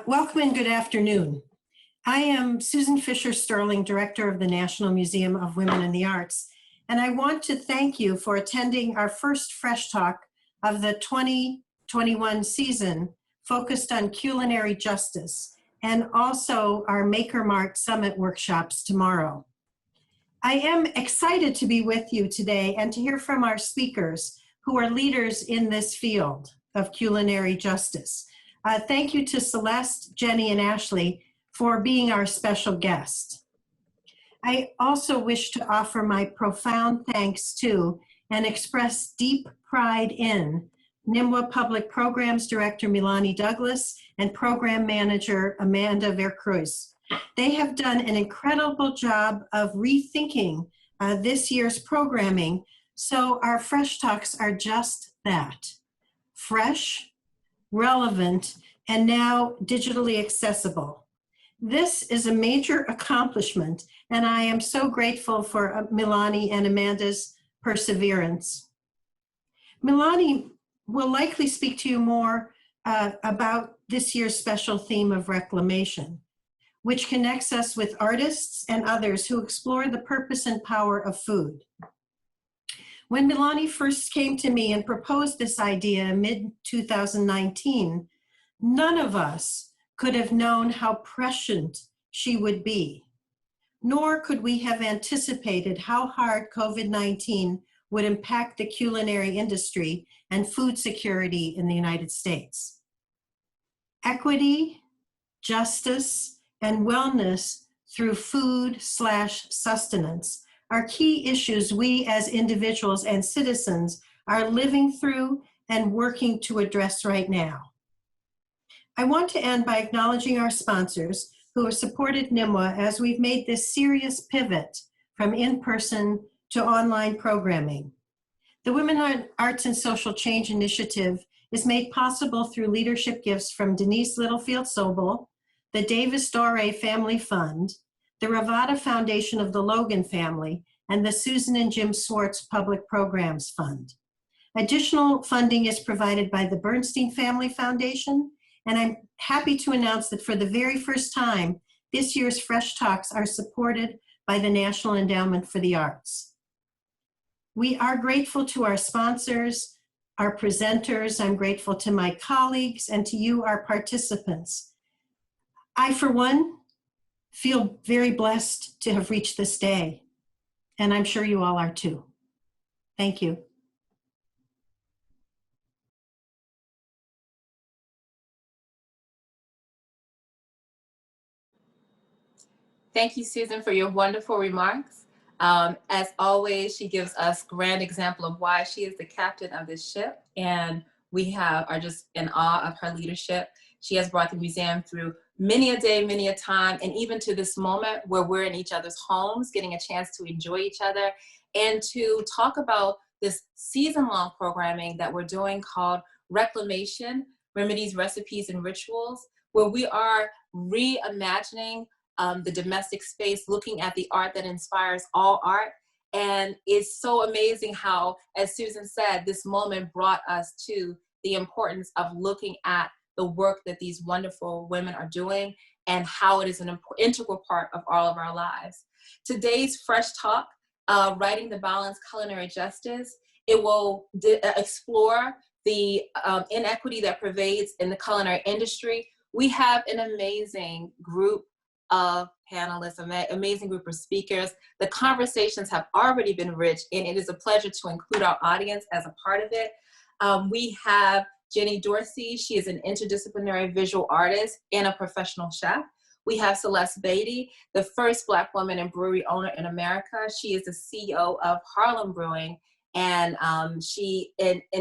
Welcome and good afternoon. I am Susan Fisher Sterling, Director of the National Museum of Women in the Arts, and I want to thank you for attending our first Fresh Talk of the 2021 season focused on culinary justice, and also our Maker Mart Summit workshops tomorrow. I am excited to be with you today and to hear from our speakers who are leaders in this field of culinary justice. Thank you to Celeste, Jenny, and Ashley for being our special guest. I also wish to offer my profound thanks to and express deep pride in NIMWA Public Programs Director Milani Douglas and Program Manager Amanda Vercruz. They have done an incredible job of rethinking this year's programming, so our Fresh Talks are just that: fresh, relevant, and now digitally accessible. This is a major accomplishment, and I am so grateful for Milani and Amanda's perseverance. Milani will likely speak to you more about this year's special theme of reclamation, which connects us with artists and others who explore the purpose and power of food. When Milani first came to me and proposed this idea in mid-2019, none of us could have known how prescient she would be, nor could we have anticipated how hard COVID-19 would impact the culinary industry and food security in the United States. Equity, justice, and wellness through food/sustenance are key issues we as individuals and citizens are living through and working to address right now. I want to end by acknowledging our sponsors who have supported NIMWA as we've made this serious pivot from in-person to online programming. The Women Arts and Social Change Initiative is made possible through leadership gifts from Denise Littlefield-Sobel, the Davis Doré Family Fund, the Ravada Foundation of the Logan family, and the Susan and Jim Swartz Public Programs Fund. Additional funding is provided by the Bernstein Family Foundation, and I'm happy to announce that for the very first time, this year's Fresh Talks are supported by the National Endowment for the Arts. We are grateful to our sponsors, our presenters. I'm grateful to my colleagues and to you, our participants. I, for one, feel very blessed to have reached this day, and I'm sure you all are too. Thank you. Thank you, Susan, for your wonderful remarks. As always, she gives us a grand example of why she is the captain of this ship, and we are just in awe of her leadership. She has brought the museum through many a day, many a time, and even to this moment where we're in each other's homes, getting a chance to enjoy each other and to talk about this season-long programming that we're doing called Reclamation, Remedies, Recipes, and Rituals, where we are reimagining the domestic space, looking at the art that inspires all art. And it's so amazing how, as Susan said, this moment brought us to the importance of looking at the work that these wonderful women are doing and how it is an integral part of all of our lives. Today's Fresh Talk, Writing the Balance, Culinary Justice, it will explore the inequity that pervades in the culinary industry. We have an amazing group of panelists, amazing group of speakers. The conversations have already been rich, and it is a pleasure to include our audience as a part of it. We have Jenny Dorsey. She is an interdisciplinary visual artist and a professional chef. We have Celeste Beatty, the first Black woman and brewery owner in America. She is the CEO of Harlem Brewing, and she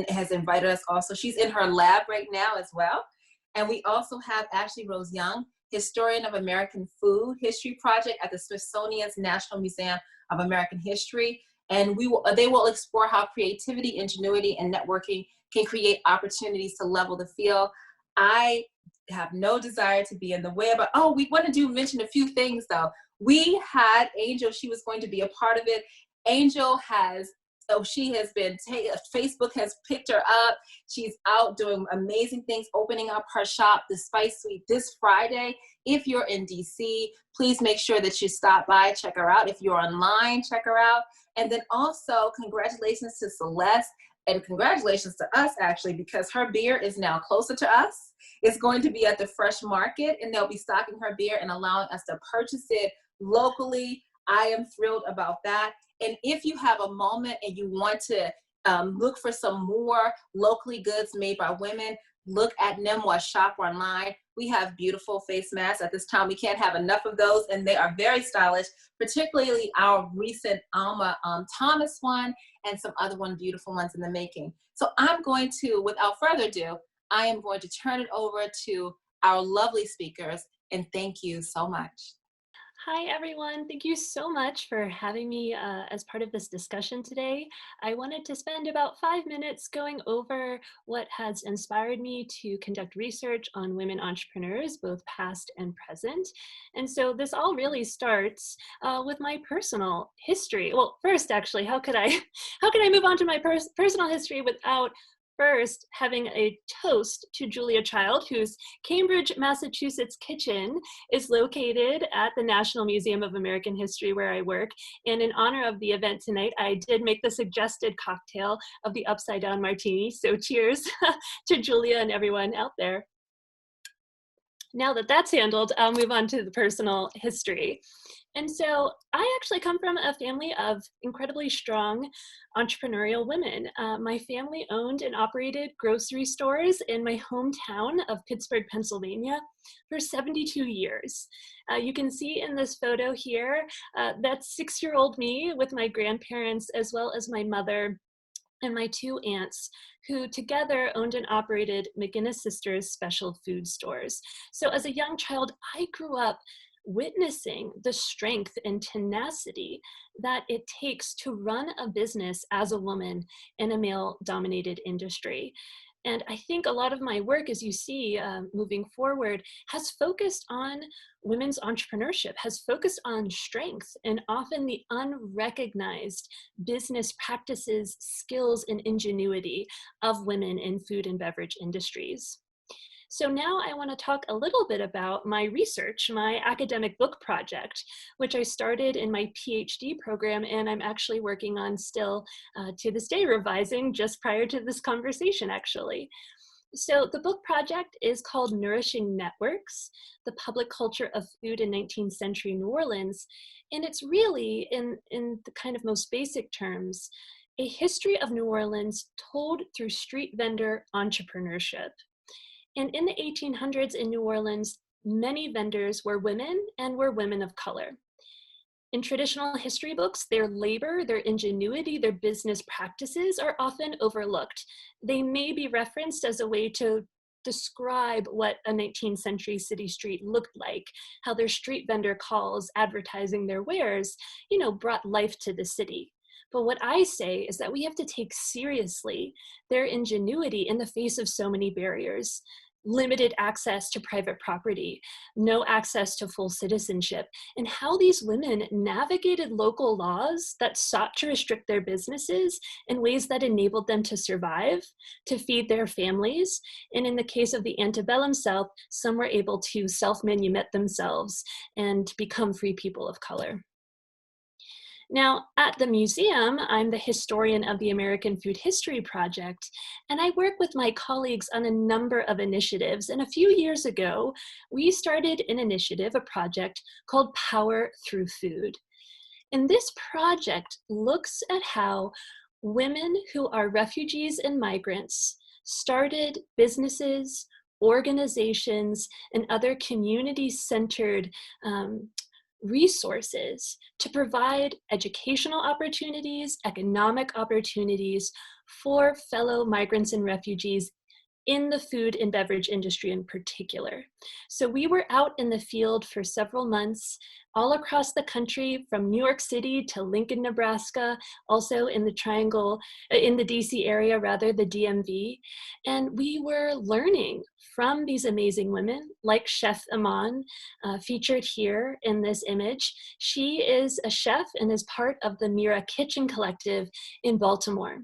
has invited us also. She's in her lab right now as well. And we also have Ashley Rose Young, historian of American Food History Project at the Smithsonian's National Museum of American History. And they will explore how creativity, ingenuity, and networking can create opportunities to level the field. I have no desire to be in the way, but we want to mention a few things though. We had Angel, she was going to be a part of it. Angel has So she has been, Facebook has picked her up. She's out doing amazing things, opening up her shop, The Spice Suite, this Friday. If you're in DC, please make sure that you stop by, check her out. If you're online, check her out. And then also, congratulations to Celeste, and congratulations to us, actually, because her beer is now closer to us. It's going to be at the Fresh Market, and they'll be stocking her beer and allowing us to purchase it locally. I am thrilled about that. And if you have a moment and you want to look for some more locally goods made by women, look at Nemours Shop online. We have beautiful face masks. At this time, we can't have enough of those, and they are very stylish, particularly our recent Alma Thomas one and some other beautiful ones in the making. So I'm going to, without further ado, I am going to turn it over to our lovely speakers, and thank you so much. Hi, everyone. Thank you so much for having me as part of this discussion today. I wanted to spend about 5 minutes going over what has inspired me to conduct research on women entrepreneurs, both past and present. And so this all really starts with my personal history. Well, first, actually, how could I move on to my personal history without first having a toast to Julia Child, whose Cambridge, Massachusetts kitchen is located at the National Museum of American History where I work. And in honor of the event tonight, I did make the suggested cocktail of the upside down martini. So cheers to Julia and everyone out there. Now that that's handled, I'll move on to the personal history. And so I actually come from a family of incredibly strong entrepreneurial women. My family owned and operated grocery stores in my hometown of Pittsburgh, Pennsylvania for 72 years. You can see in this photo here, that's 6-year-old me with my grandparents, as well as my mother and my 2 aunts, who together owned and operated McGinnis Sisters special food stores. So as a young child, I grew up witnessing the strength and tenacity that it takes to run a business as a woman in a male-dominated industry. And I think a lot of my work, as you see, moving forward, has focused on women's entrepreneurship, has focused on strength and often the unrecognized business practices, skills, and ingenuity of women in food and beverage industries. So now I want to talk a little bit about my research, my academic book project, which I started in my PhD program, and I'm actually working on still to this day, revising just prior to this conversation, actually. So the book project is called Nourishing Networks, the Public Culture of Food in 19th Century New Orleans. And it's really, in the kind of most basic terms, a history of New Orleans told through street vendor entrepreneurship. And in the 1800s in New Orleans, many vendors were women and were women of color. In traditional history books, their labor, their ingenuity, their business practices are often overlooked. They may be referenced as a way to describe what a 19th century city street looked like, how their street vendor calls advertising their wares, brought life to the city. But what I say is that we have to take seriously their ingenuity in the face of so many barriers. Limited access to private property, no access to full citizenship, and how these women navigated local laws that sought to restrict their businesses in ways that enabled them to survive, to feed their families, and in the case of the antebellum South, some were able to self-manumit themselves and become free people of color. Now, at the museum, I'm the historian of the American Food History Project, and I work with my colleagues on a number of initiatives. And a few years ago, we started an initiative, a project called Power Through Food. And this project looks at how women who are refugees and migrants started businesses, organizations, and other community-centered resources to provide educational opportunities, economic opportunities for fellow migrants and refugees in the food and beverage industry in particular. So we were out in the field for several months, all across the country, from New York City to Lincoln, Nebraska, also in the DC area, the DMV. And we were learning from these amazing women, like Chef Iman, featured here in this image. She is a chef and is part of the Mira Kitchen Collective in Baltimore.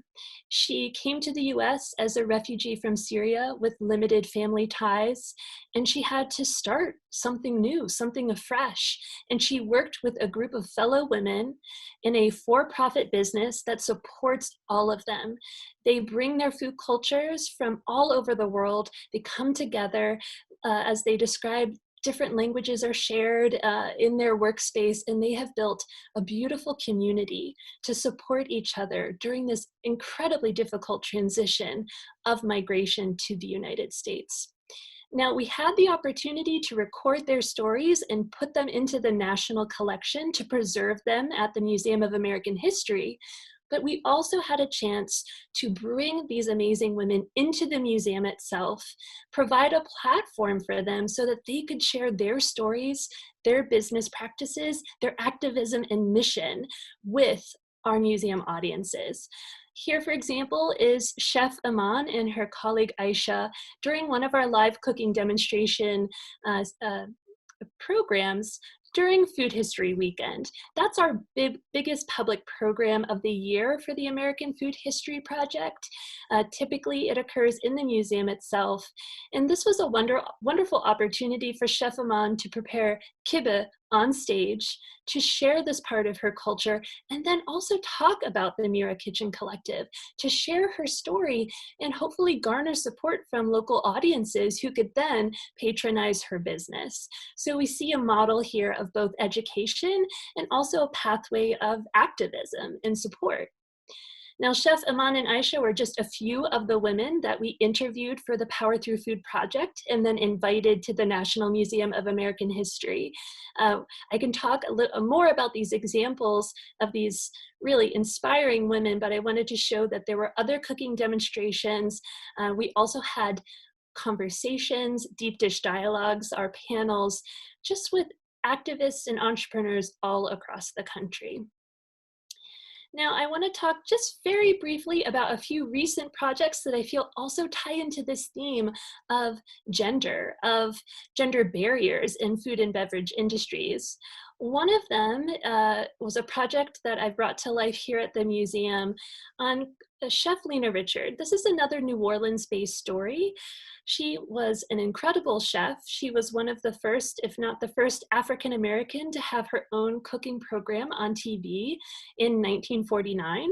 She came to the US as a refugee from Syria with limited family ties, and she had to start something new, something afresh. And she worked with a group of fellow women in a for-profit business that supports all of them. They bring their food cultures from all over the world. They come together, as they describe, different languages are shared in their workspace, and they have built a beautiful community to support each other during this incredibly difficult transition of migration to the United States. Now, we had the opportunity to record their stories and put them into the National Collection to preserve them at the Museum of American History, but we also had a chance to bring these amazing women into the museum itself, provide a platform for them so that they could share their stories, their business practices, their activism and mission with our museum audiences. Here, for example, is Chef Iman and her colleague Aisha during one of our live cooking demonstration programs during Food History Weekend. That's our biggest public program of the year for the American Food History Project. Typically, it occurs in the museum itself. And this was a wonderful opportunity for Chef Iman to prepare kibbeh on stage, to share this part of her culture, and then also talk about the Mira Kitchen Collective, to share her story and hopefully garner support from local audiences who could then patronize her business. So we see a model here of both education and also a pathway of activism and support. Now, Chef Iman and Aisha were just a few of the women that we interviewed for the Power Through Food project and then invited to the National Museum of American History. I can talk a little more about these examples of these really inspiring women, but I wanted to show that there were other cooking demonstrations. We also had conversations, deep dish dialogues, our panels, just with activists and entrepreneurs all across the country. Now, I want to talk just very briefly about a few recent projects that I feel also tie into this theme of gender barriers in food and beverage industries. One of them was a project that I brought to life here at the museum on Chef Lena Richard. This is another New Orleans-based story. She was an incredible chef. She was one of the first, if not the first, African-American to have her own cooking program on TV in 1949.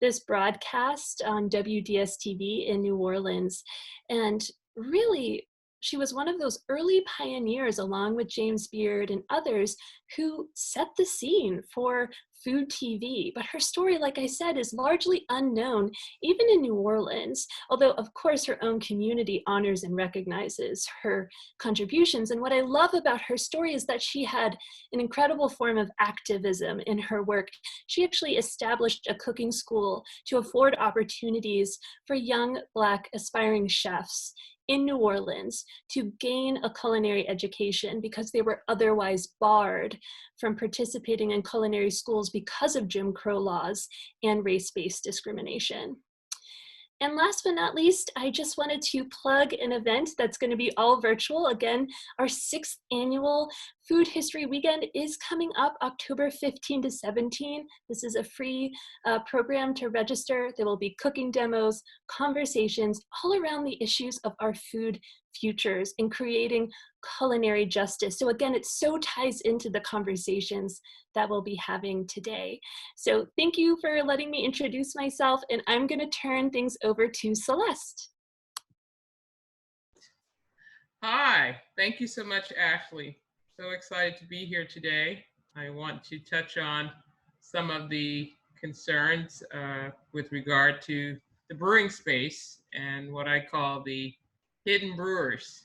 This broadcast on WDS-TV in New Orleans. And really, she was one of those early pioneers, along with James Beard and others, who set the scene for food TV. But her story, like I said, is largely unknown, even in New Orleans, although of course her own community honors and recognizes her contributions. And what I love about her story is that she had an incredible form of activism in her work. She actually established a cooking school to afford opportunities for young Black aspiring chefs in New Orleans to gain a culinary education because they were otherwise barred from participating in culinary schools because of Jim Crow laws and race-based discrimination. And last but not least, I just wanted to plug an event that's going to be all virtual. Again, our 6th annual Food History Weekend is coming up October 15 to 17. This is a free program to register. There will be cooking demos, conversations all around the issues of our food futures and creating culinary justice. So again, it so ties into the conversations that we'll be having today. So thank you for letting me introduce myself, and I'm going to turn things over to Celeste. Hi, thank you so much, Ashley. So excited to be here today. I want to touch on some of the concerns with regard to the brewing space and what I call the hidden brewers.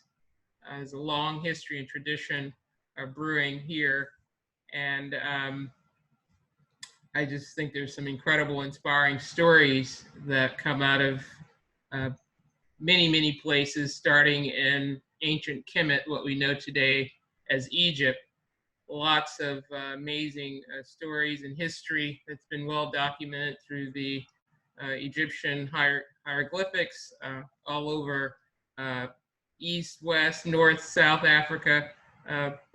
There's a long history and tradition of brewing here, and I just think there's some incredible, inspiring stories that come out of many, many places, starting in ancient Kemet, what we know today as Egypt. Lots of amazing stories and history that's been well documented through the Egyptian hieroglyphics all over East, West, North, South Africa,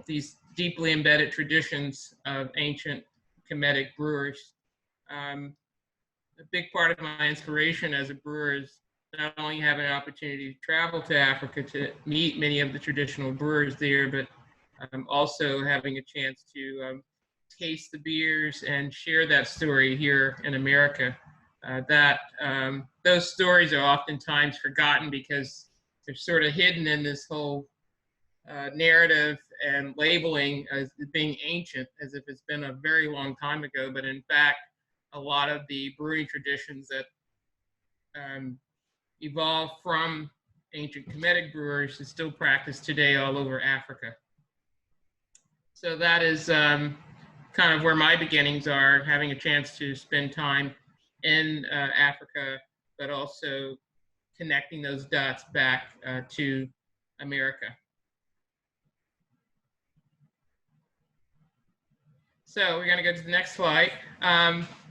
these deeply embedded traditions of ancient Kemetic brewers. A big part of my inspiration as a brewer is not only having an opportunity to travel to Africa to meet many of the traditional brewers there, but also having a chance to taste the beers and share that story here in America. Those stories are oftentimes forgotten because they're sort of hidden in this whole narrative and labeling as being ancient, as if it's been a very long time ago. But in fact, a lot of the brewing traditions that evolved from ancient Kemetic brewers is still practiced today all over Africa. So that is kind of where my beginnings are, having a chance to spend time in Africa, but also connecting those dots back to America. So we're going to go to the next slide.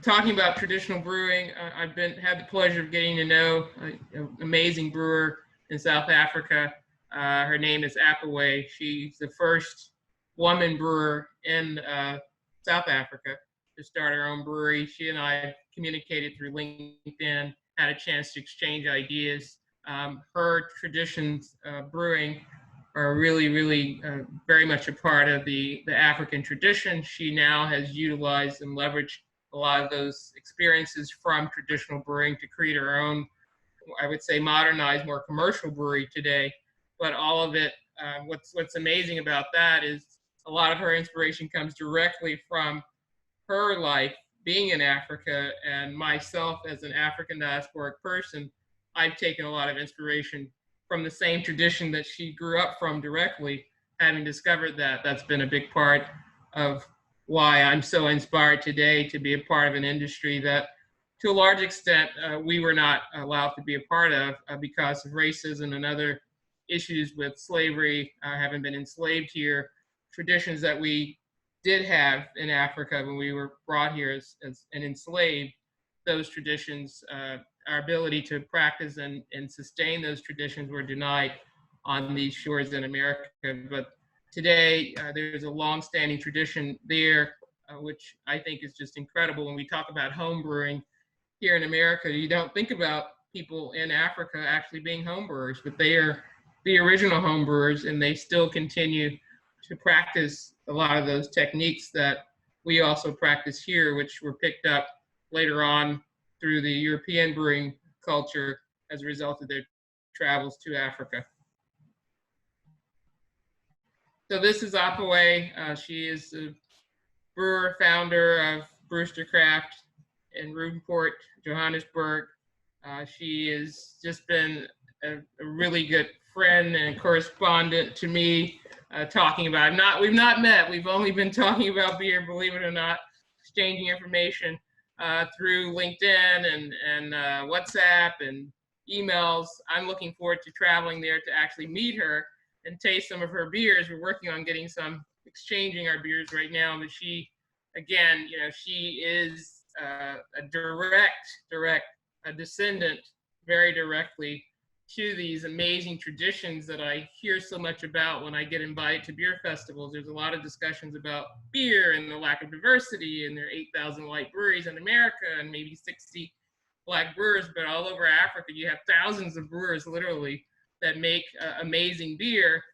Talking about traditional brewing, I've had the pleasure of getting to know an amazing brewer in South Africa. Her name is Apaway. She's the first woman brewer in South Africa to start her own brewery. She and I communicated through LinkedIn, had a chance to exchange ideas. Her traditions brewing are really very much a part of the African tradition. She now has utilized and leveraged a lot of those experiences from traditional brewing to create her own, I would say, modernized, more commercial brewery today. But all of it, what's amazing about that is a lot of her inspiration comes directly from her life being in Africa, and myself as an African diasporic person, I've taken a lot of inspiration from the same tradition that she grew up from directly. Having discovered that, that's been a big part of why I'm so inspired today to be a part of an industry that, to a large extent, we were not allowed to be a part of because of racism and other issues with slavery, having been enslaved here, traditions that we did have in Africa when we were brought here as and enslaved, those traditions, our ability to practice and sustain those traditions were denied on these shores in America. But today, there's a long-standing tradition there, which I think is just incredible. When we talk about home brewing here in America, you don't think about people in Africa actually being home brewers, but they are the original home brewers, and they still continue to practice a lot of those techniques that we also practice here, which were picked up later on through the European brewing culture as a result of their travels to Africa. So this is Apaway. She is the brewer, founder of Brewster Craft in Rudenpoort, Johannesburg. She has just been a really good friend and correspondent to me, talking about, we've not met, we've only been talking about beer, believe it or not, exchanging information through LinkedIn and WhatsApp and emails. I'm looking forward to traveling there to actually meet her and taste some of her beers. We're working on getting some, exchanging our beers right now, but she, again, she is a descendant very directly to these amazing traditions that I hear so much about when I get invited to beer festivals. There's a lot of discussions about beer and the lack of diversity, and there are 8,000 white breweries in America and maybe 60 Black brewers, but all over Africa, you have thousands of brewers literally that make amazing beer,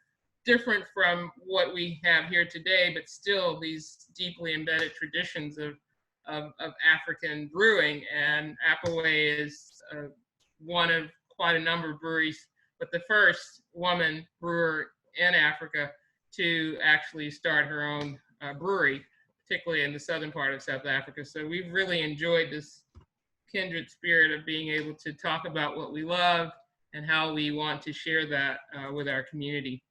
different from what we have here today, but still these deeply embedded traditions of African brewing. And Apaway is one of quite a number of breweries, but the first woman brewer in Africa to actually start her own brewery, particularly in the southern part of South Africa. So we've really enjoyed this kindred spirit of being able to talk about what we love and how we want to share that with our community.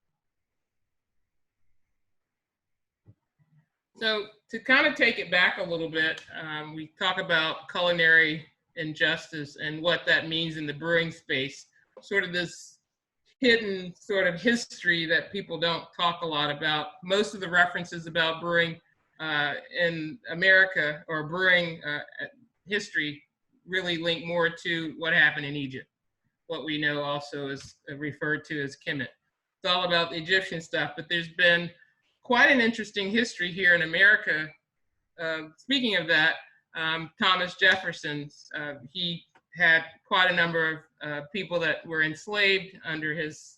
So to kind of take it back a little bit, we talk about culinary injustice and what that means in the brewing space, sort of this hidden sort of history that people don't talk a lot about. Most of the references about brewing in America or brewing history really link more to what happened in Egypt. what we know also is referred to as Kemet. It's all about the Egyptian stuff, but there's been quite an interesting history here in America. Speaking of that, Thomas Jefferson, he had quite a number of people that were enslaved under his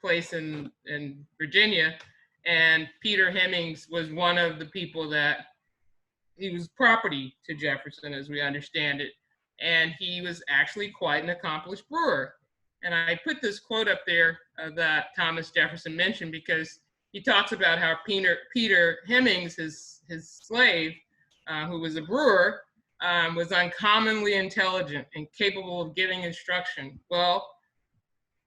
place in Virginia, and Peter Hemings was one of the people that he was property to Jefferson, as we understand it, and he was actually quite an accomplished brewer. And I put this quote up there that Thomas Jefferson mentioned because he talks about how Peter Hemings, his slave, who was a brewer, was uncommonly intelligent and capable of giving instruction. Well,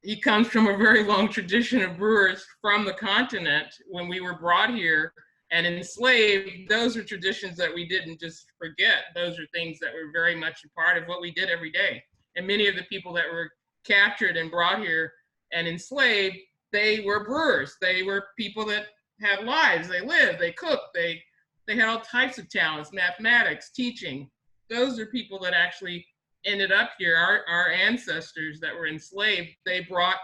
he comes from a very long tradition of brewers from the continent. When we were brought here and enslaved, those are traditions that we didn't just forget. Those are things that were very much a part of what we did every day. And many of the people that were captured and brought here and enslaved, they were brewers. They were people that had lives. They lived, they cooked, they had all types of talents, mathematics, teaching. Those are people that actually ended up here. Our ancestors that were enslaved, they brought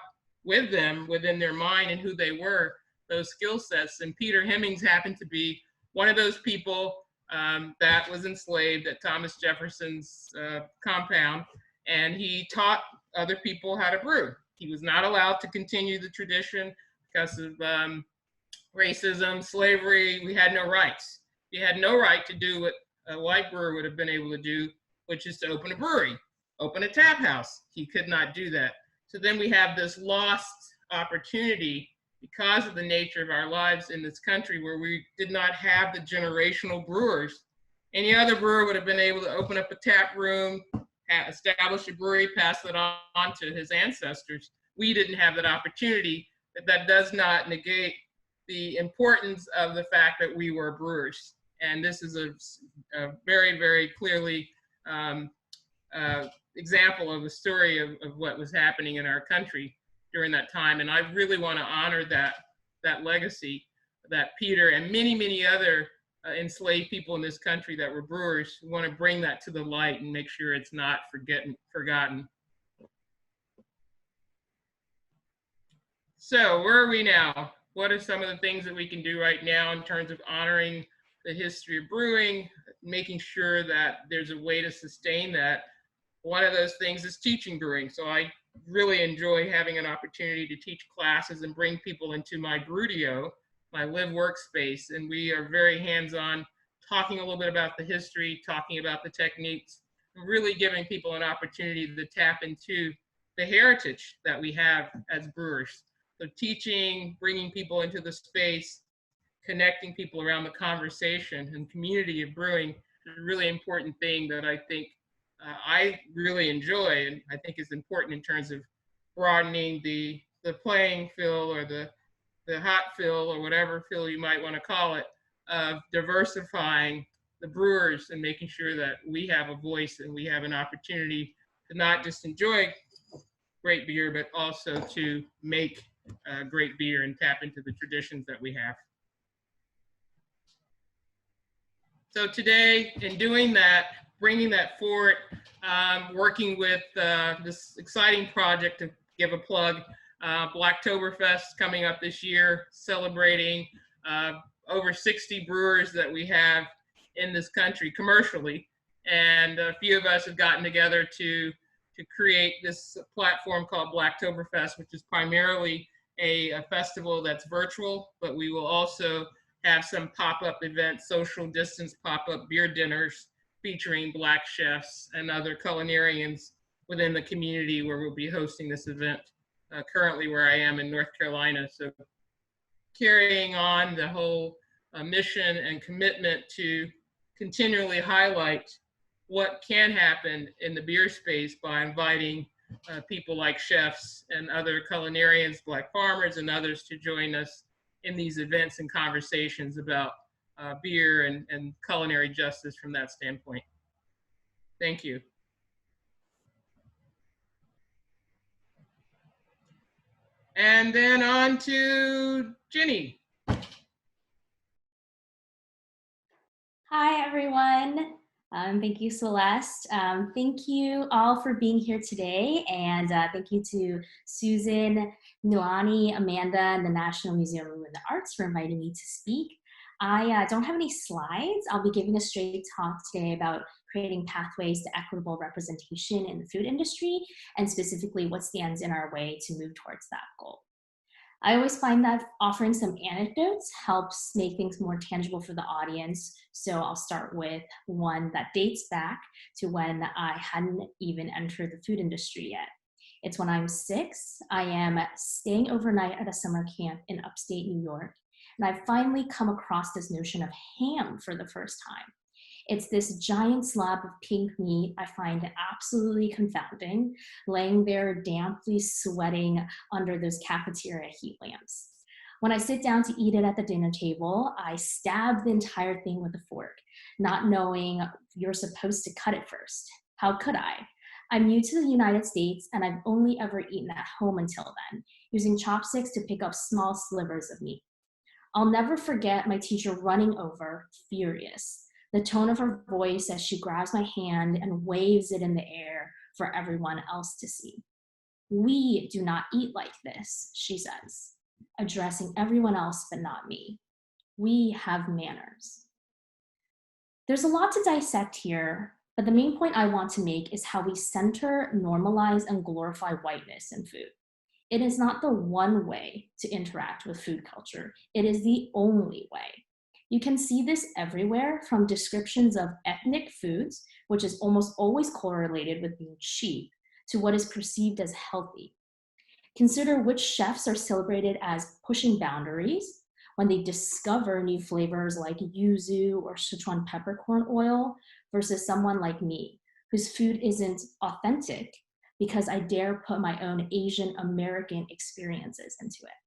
with them, within their mind and who they were, those skill sets. And Peter Hemings happened to be one of those people that was enslaved at Thomas Jefferson's compound, and he taught other people how to brew. He was not allowed to continue the tradition because of racism, slavery. We had no rights. You had no right to do what a white brewer would have been able to do, which is to open a brewery, open a tap house. He could not do that. So then we have this lost opportunity because of the nature of our lives in this country, where we did not have the generational brewers. Any other brewer would have been able to open up a tap room, establish a brewery, pass it on to his ancestors. We didn't have that opportunity, but that does not negate the importance of the fact that we were brewers. And this is a very, very clearly example of a story of what was happening in our country during that time. And I really want to honor that legacy that Peter and many, many other enslaved people in this country that were brewers, who want to bring that to the light and make sure it's not forgotten. So where are we now? What are some of the things that we can do right now in terms of honoring the history of brewing, making sure that there's a way to sustain that? One of those things is teaching brewing. So I really enjoy having an opportunity to teach classes and bring people into my Brewdio, my live workspace. And we are very hands-on, talking a little bit about the history, talking about the techniques, really giving people an opportunity to tap into the heritage that we have as brewers. So teaching, bringing people into the space, connecting people around the conversation and community of brewing is a really important thing that I think I really enjoy, and I think is important in terms of broadening the playing field, or the hot field, or whatever field you might want to call it, of diversifying the brewers and making sure that we have a voice and we have an opportunity to not just enjoy great beer, but also to make great beer and tap into the traditions that we have. So today, in doing that, bringing that forward, working with this exciting project, to give a plug, Blacktoberfest coming up this year, celebrating over 60 brewers that we have in this country commercially. And a few of us have gotten together to create this platform called Blacktoberfest, which is primarily a festival that's virtual, but we will also have some pop-up events, social distance pop-up beer dinners featuring Black chefs and other culinarians within the community where we'll be hosting this event, currently where I am in North Carolina. So carrying on the whole mission and commitment to continually highlight what can happen in the beer space by inviting people like chefs and other culinarians, Black farmers and others to join us in these events and conversations about beer and culinary justice from that standpoint. Thank you. And then on to Ginny. Hi, everyone. Thank you, Celeste. Thank you all for being here today. And thank you to Susan, Milani, Amanda, and the National Museum of the Arts for inviting me to speak. I don't have any slides. I'll be giving a straight talk today about creating pathways to equitable representation in the food industry, and specifically what stands in our way to move towards that goal. I always find that offering some anecdotes helps make things more tangible for the audience. So I'll start with one that dates back to when I hadn't even entered the food industry yet. It's when I'm 6. I am staying overnight at a summer camp in upstate New York, and I've finally come across this notion of ham for the first time. It's this giant slab of pink meat I find absolutely confounding, laying there damply sweating under those cafeteria heat lamps. When I sit down to eat it at the dinner table, I stab the entire thing with a fork, not knowing you're supposed to cut it first. How could I? I'm new to the United States, and I've only ever eaten at home until then, using chopsticks to pick up small slivers of meat. I'll never forget my teacher running over, furious, the tone of her voice as she grabs my hand and waves it in the air for everyone else to see. "We do not eat like this," she says, addressing everyone else but not me. "We have manners." There's a lot to dissect here, but the main point I want to make is how we center, normalize, and glorify whiteness in food. It is not the one way to interact with food culture. It is the only way. You can see this everywhere, from descriptions of ethnic foods, which is almost always correlated with being cheap, to what is perceived as healthy. Consider which chefs are celebrated as pushing boundaries when they discover new flavors like yuzu or Sichuan peppercorn oil, versus someone like me, whose food isn't authentic because I dare put my own Asian American experiences into it.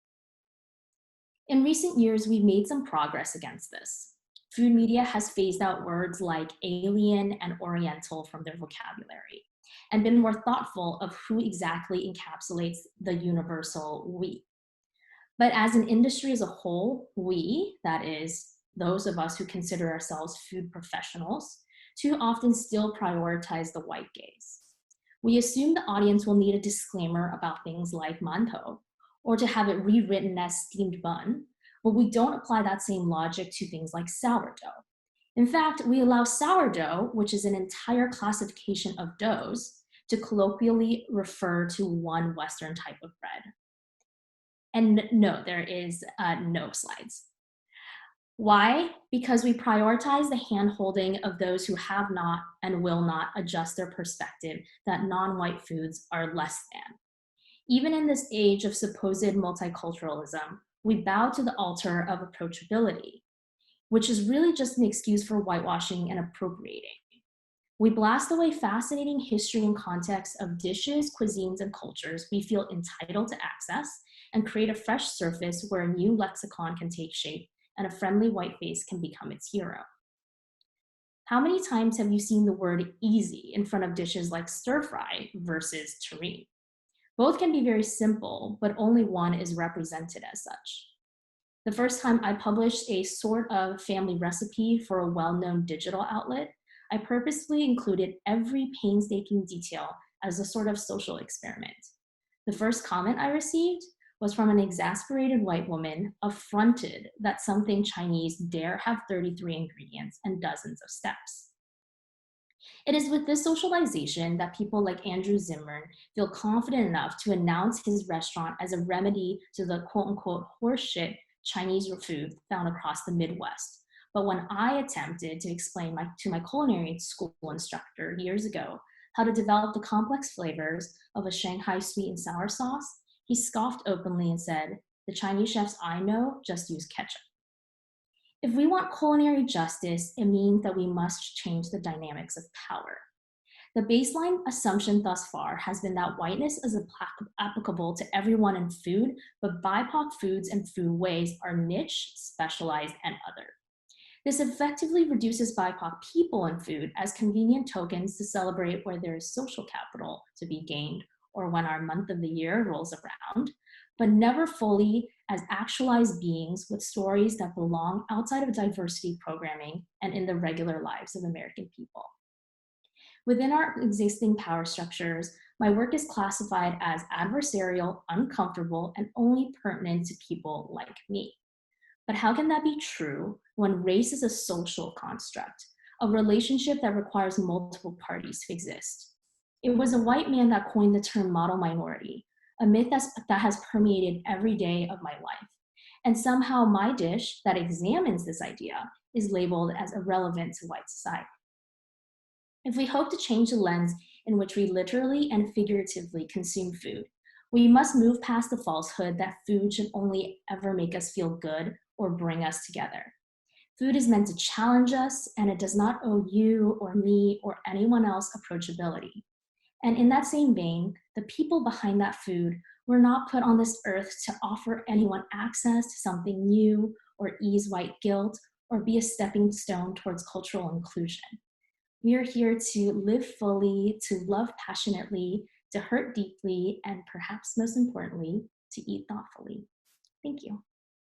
In recent years, we've made some progress against this. Food media has phased out words like alien and oriental from their vocabulary, and been more thoughtful of who exactly encapsulates the universal we. But as an industry as a whole, we, that is, those of us who consider ourselves food professionals, too often still prioritize the white gaze. We assume the audience will need a disclaimer about things like mantou, or to have it rewritten as steamed bun, but we don't apply that same logic to things like sourdough. In fact, we allow sourdough, which is an entire classification of doughs, to colloquially refer to one Western type of bread. And no, there is no slides. Why? Because we prioritize the hand-holding of those who have not and will not adjust their perspective that non-white foods are less than. Even in this age of supposed multiculturalism, we bow to the altar of approachability, which is really just an excuse for whitewashing and appropriating. We blast away fascinating history and context of dishes, cuisines, and cultures we feel entitled to access, and create a fresh surface where a new lexicon can take shape and a friendly white face can become its hero. How many times have you seen the word easy in front of dishes like stir fry versus terrine? Both can be very simple, but only one is represented as such. The first time I published a sort of family recipe for a well-known digital outlet, I purposefully included every painstaking detail as a sort of social experiment. The first comment I received was from an exasperated white woman, affronted that something Chinese dare have 33 ingredients and dozens of steps. It is with this socialization that people like Andrew Zimmern feel confident enough to announce his restaurant as a remedy to the quote-unquote horseshit Chinese food found across the Midwest. But when I attempted to explain to my culinary school instructor years ago how to develop the complex flavors of a Shanghai sweet and sour sauce, he scoffed openly and said, "The Chinese chefs I know just use ketchup." If we want culinary justice, it means that we must change the dynamics of power. The baseline assumption thus far has been that whiteness is applicable to everyone in food, but BIPOC foods and foodways are niche, specialized, and other. This effectively reduces BIPOC people in food as convenient tokens to celebrate where there is social capital to be gained, or when our month of the year rolls around, but never fully as actualized beings with stories that belong outside of diversity programming and in the regular lives of American people. Within our existing power structures, my work is classified as adversarial, uncomfortable, and only pertinent to people like me. But how can that be true when race is a social construct, a relationship that requires multiple parties to exist? It was a white man that coined the term model minority, a myth that has permeated every day of my life. And somehow my dish that examines this idea is labeled as irrelevant to white society. If we hope to change the lens in which we literally and figuratively consume food, we must move past the falsehood that food should only ever make us feel good or bring us together. Food is meant to challenge us, and it does not owe you or me or anyone else approachability. And in that same vein, the people behind that food were not put on this earth to offer anyone access to something new or ease white guilt or be a stepping stone towards cultural inclusion. We are here to live fully, to love passionately, to hurt deeply, and perhaps most importantly, to eat thoughtfully. Thank you.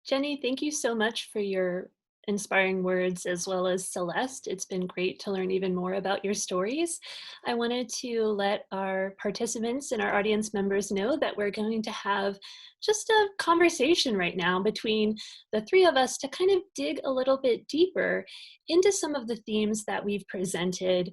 Jenny, thank you so much for your inspiring words, as well as Celeste. It's been great to learn even more about your stories. I wanted to let our participants and our audience members know that we're going to have just a conversation right now between the three of us to kind of dig a little bit deeper into some of the themes that we've presented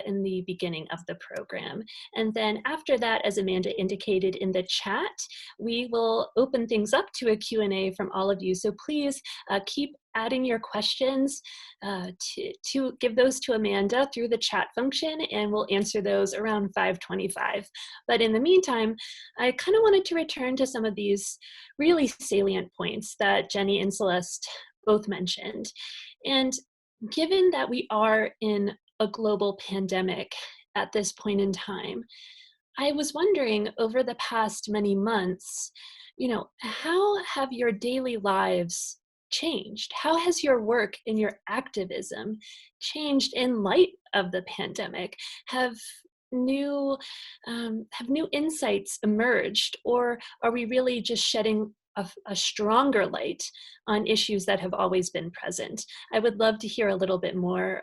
in the beginning of the program. And then after that, as Amanda indicated in the chat, we will open things up to a Q&A from all of you. So please keep adding your questions to give those to Amanda through the chat function, and we'll answer those around 5:25. But in the meantime, I kind of wanted to return to some of these really salient points that Jenny and Celeste both mentioned. And given that we are in a global pandemic at this point in time, I was wondering, over the past many months, how have your daily lives changed? How has your work and your activism changed in light of the pandemic? Have new insights emerged, or are we really just shedding a stronger light on issues that have always been present? I would love to hear a little bit more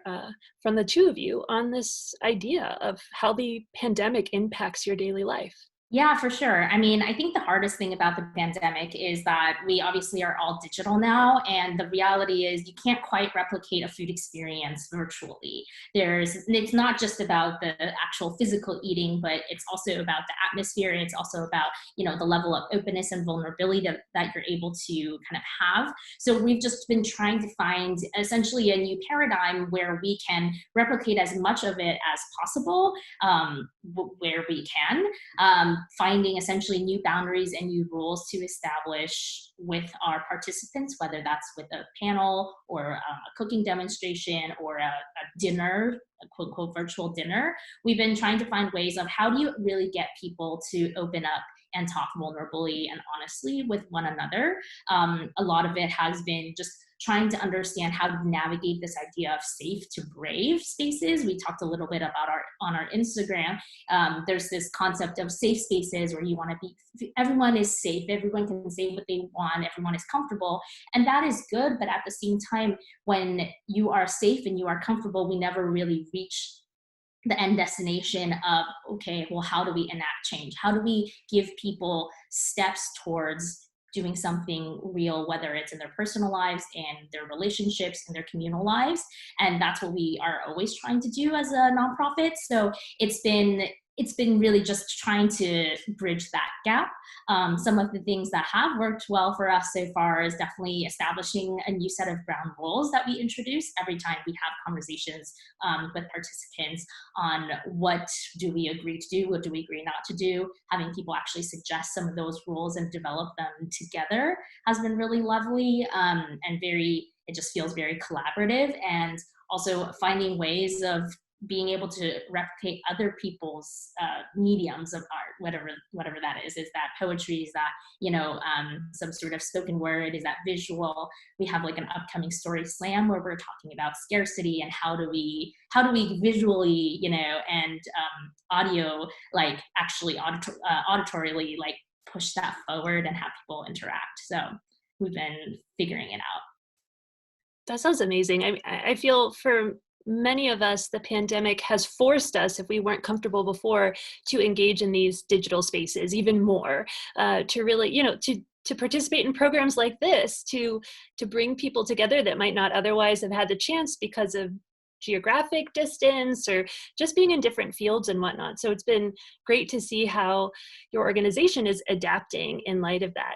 from the two of you on this idea of how the pandemic impacts your daily life. Yeah, for sure. I mean, I think the hardest thing about the pandemic is that we obviously are all digital now, and the reality is you can't quite replicate a food experience virtually. It's not just about the actual physical eating, but it's also about the atmosphere, and it's also about, the level of openness and vulnerability that you're able to kind of have. So we've just been trying to find essentially a new paradigm where we can replicate as much of it as possible, where we can. Finding essentially new boundaries and new rules to establish with our participants, whether that's with a panel or a cooking demonstration or a dinner, a quote unquote virtual dinner. We've been trying to find ways of how do you really get people to open up and talk vulnerably and honestly with one another. A lot of it has been just trying to understand how to navigate this idea of safe to brave spaces. We talked a little bit about on our Instagram. There's this concept of safe spaces where you want to be, everyone is safe, everyone can say what they want, everyone is comfortable. And that is good, but at the same time, when you are safe and you are comfortable, we never really reach the end destination of, okay, well, how do we enact change? How do we give people steps towards doing something real, whether it's in their personal lives and their relationships and their communal lives? And that's what we are always trying to do as a nonprofit. So it's been really just trying to bridge that gap. Some of the things that have worked well for us so far is definitely establishing a new set of ground rules that we introduce every time we have conversations with participants on what do we agree to do, what do we agree not to do. Having people actually suggest some of those rules and develop them together has been really lovely, and it just feels very collaborative. And also finding ways of being able to replicate other people's mediums of art, whatever that is that poetry, is that, some sort of spoken word, is that visual. We have like an upcoming story slam where we're talking about scarcity and how do we visually, and audio, like actually auditorily, like push that forward and have people interact. So we've been figuring it out. That sounds amazing. I feel for many of us, the pandemic has forced us, if we weren't comfortable before, to engage in these digital spaces even more, to really, to participate in programs like this, to bring people together that might not otherwise have had the chance because of geographic distance or just being in different fields and whatnot. So it's been great to see how your organization is adapting in light of that.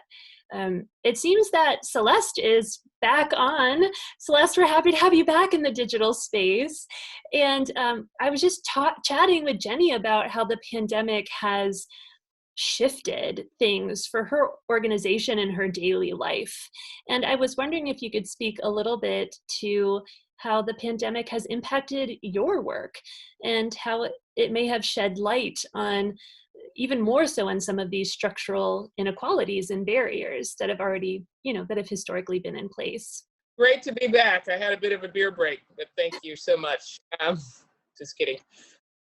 It seems that Celeste is back on. Celeste, we're happy to have you back in the digital space. And I was just chatting with Jenny about how the pandemic has shifted things for her organization and her daily life. And I was wondering if you could speak a little bit to how the pandemic has impacted your work and how it may have shed light on, even more so, on some of these structural inequalities and barriers that have already, that have historically been in place. Great to be back. I had a bit of a beer break, but thank you so much. Just kidding.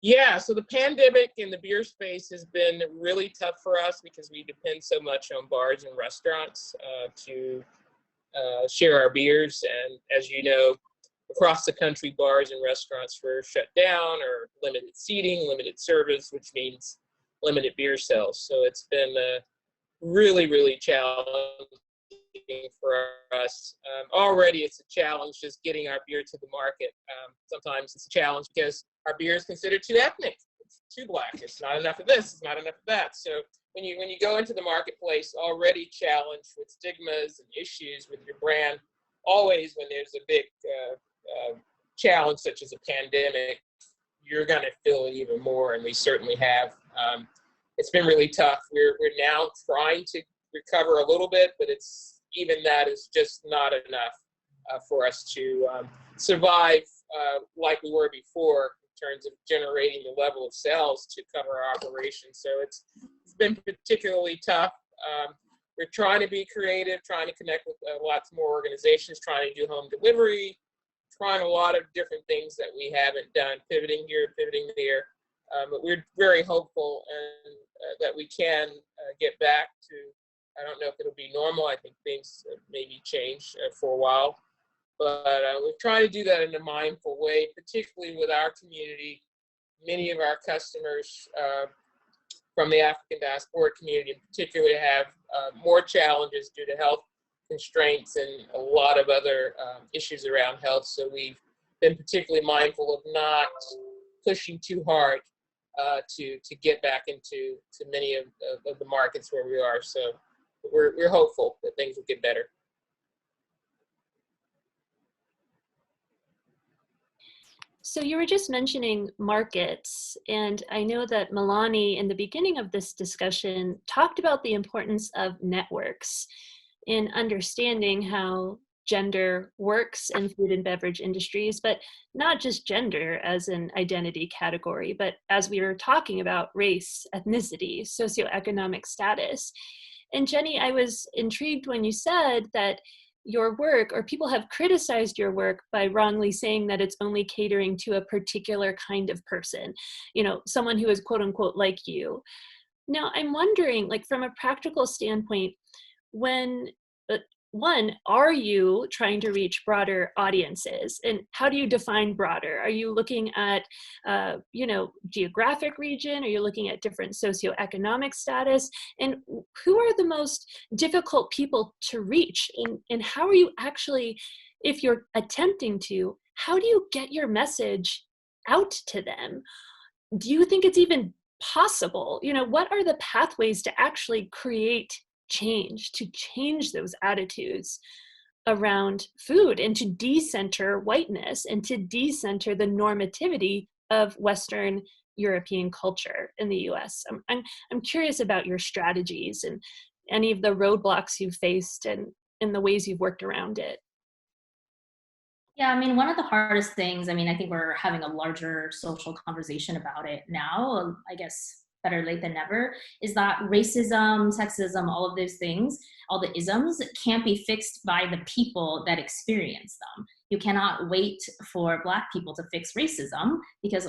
Yeah, so the pandemic in the beer space has been really tough for us because we depend so much on bars and restaurants to share our beers. And as you know, across the country, bars and restaurants were shut down or limited seating, limited service, which means limited beer sales. So it's been really, really challenging for us. Already it's a challenge just getting our beer to the market. Sometimes it's a challenge because our beer is considered too ethnic. It's too black. It's not enough of this. It's not enough of that. So when you go into the marketplace already challenged with stigmas and issues with your brand, always when there's a big challenge such as a pandemic, you're going to feel it even more, and we certainly have. It's been really tough. We're now trying to recover a little bit, but even that is just not enough for us to survive like we were before in terms of generating the level of sales to cover our operations. So it's been particularly tough. We're trying to be creative, trying to connect with lots more organizations, trying to do home delivery, trying a lot of different things that we haven't done, pivoting here, pivoting there. But we're very hopeful and that we can get back to, I don't know if it'll be normal. I think things maybe change for a while. But we're trying to do that in a mindful way, particularly with our community. Many of our customers from the African diaspora community in particular have more challenges due to health constraints and a lot of other issues around health. So we've been particularly mindful of not pushing too hard to get back into many of the markets where we are. So we're hopeful that things will get better. So you were just mentioning markets, and I know that Milani in the beginning of this discussion talked about the importance of networks in understanding how gender works in food and beverage industries, but not just gender as an identity category, but as we were talking about race, ethnicity, socioeconomic status. And Jenny, I was intrigued when you said that your work, or people have criticized your work by wrongly saying that it's only catering to a particular kind of person, someone who is quote unquote like you. Now, I'm wondering, like, from a practical standpoint, one, are you trying to reach broader audiences, and how do you define broader? Are you looking at, geographic region? Are you looking at different socioeconomic status? And who are the most difficult people to reach? And how are you actually, if you're attempting to, how do you get your message out to them? Do you think it's even possible? What are the pathways to actually create change, to change those attitudes around food, and to decenter whiteness, and to decenter the normativity of Western European culture in the US? I'm curious about your strategies and any of the roadblocks you've faced and the ways you've worked around it. Yeah, one of the hardest things, I think we're having a larger social conversation about it now, I guess better late than never, is that racism, sexism, all of those things all the isms can't be fixed by the people that experience them. You cannot wait for Black people to fix racism because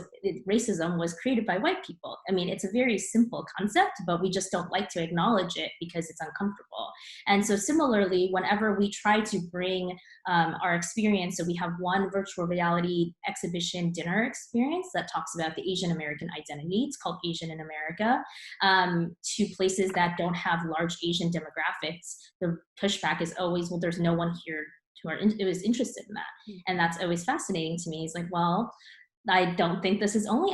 racism was created by white people. I mean, it's a very simple concept, but we just don't like to acknowledge it because it's uncomfortable. And so similarly, whenever we try to bring our experience, so we have one virtual reality exhibition dinner experience that talks about the Asian American identity, it's called Asian in America, to places that don't have large Asian demographics, the pushback is always, well, there's no one here who is interested in that. And that's always fascinating to me. It's like, well, I don't think this is only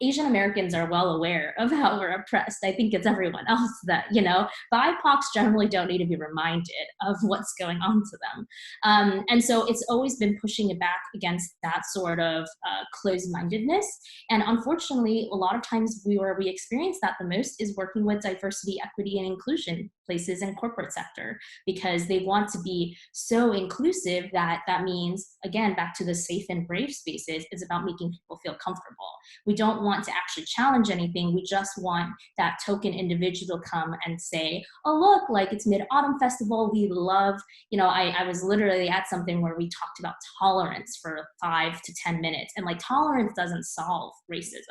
Asian Americans are well aware of how we're oppressed. I think it's everyone else that, BIPOCs generally don't need to be reminded of what's going on to them. And so it's always been pushing it back against that sort of closed-mindedness. And unfortunately, a lot of times where we experience that the most is working with diversity, equity, and inclusion places in corporate sector, because they want to be so inclusive that means, again, back to the safe and brave spaces, is about making people feel comfortable. We don't want to actually challenge anything. We just want that token individual to come and say, oh, look, like it's Mid-Autumn Festival. We love, I was literally at something where we talked about tolerance for 5 to 10 minutes. And like tolerance doesn't solve racism,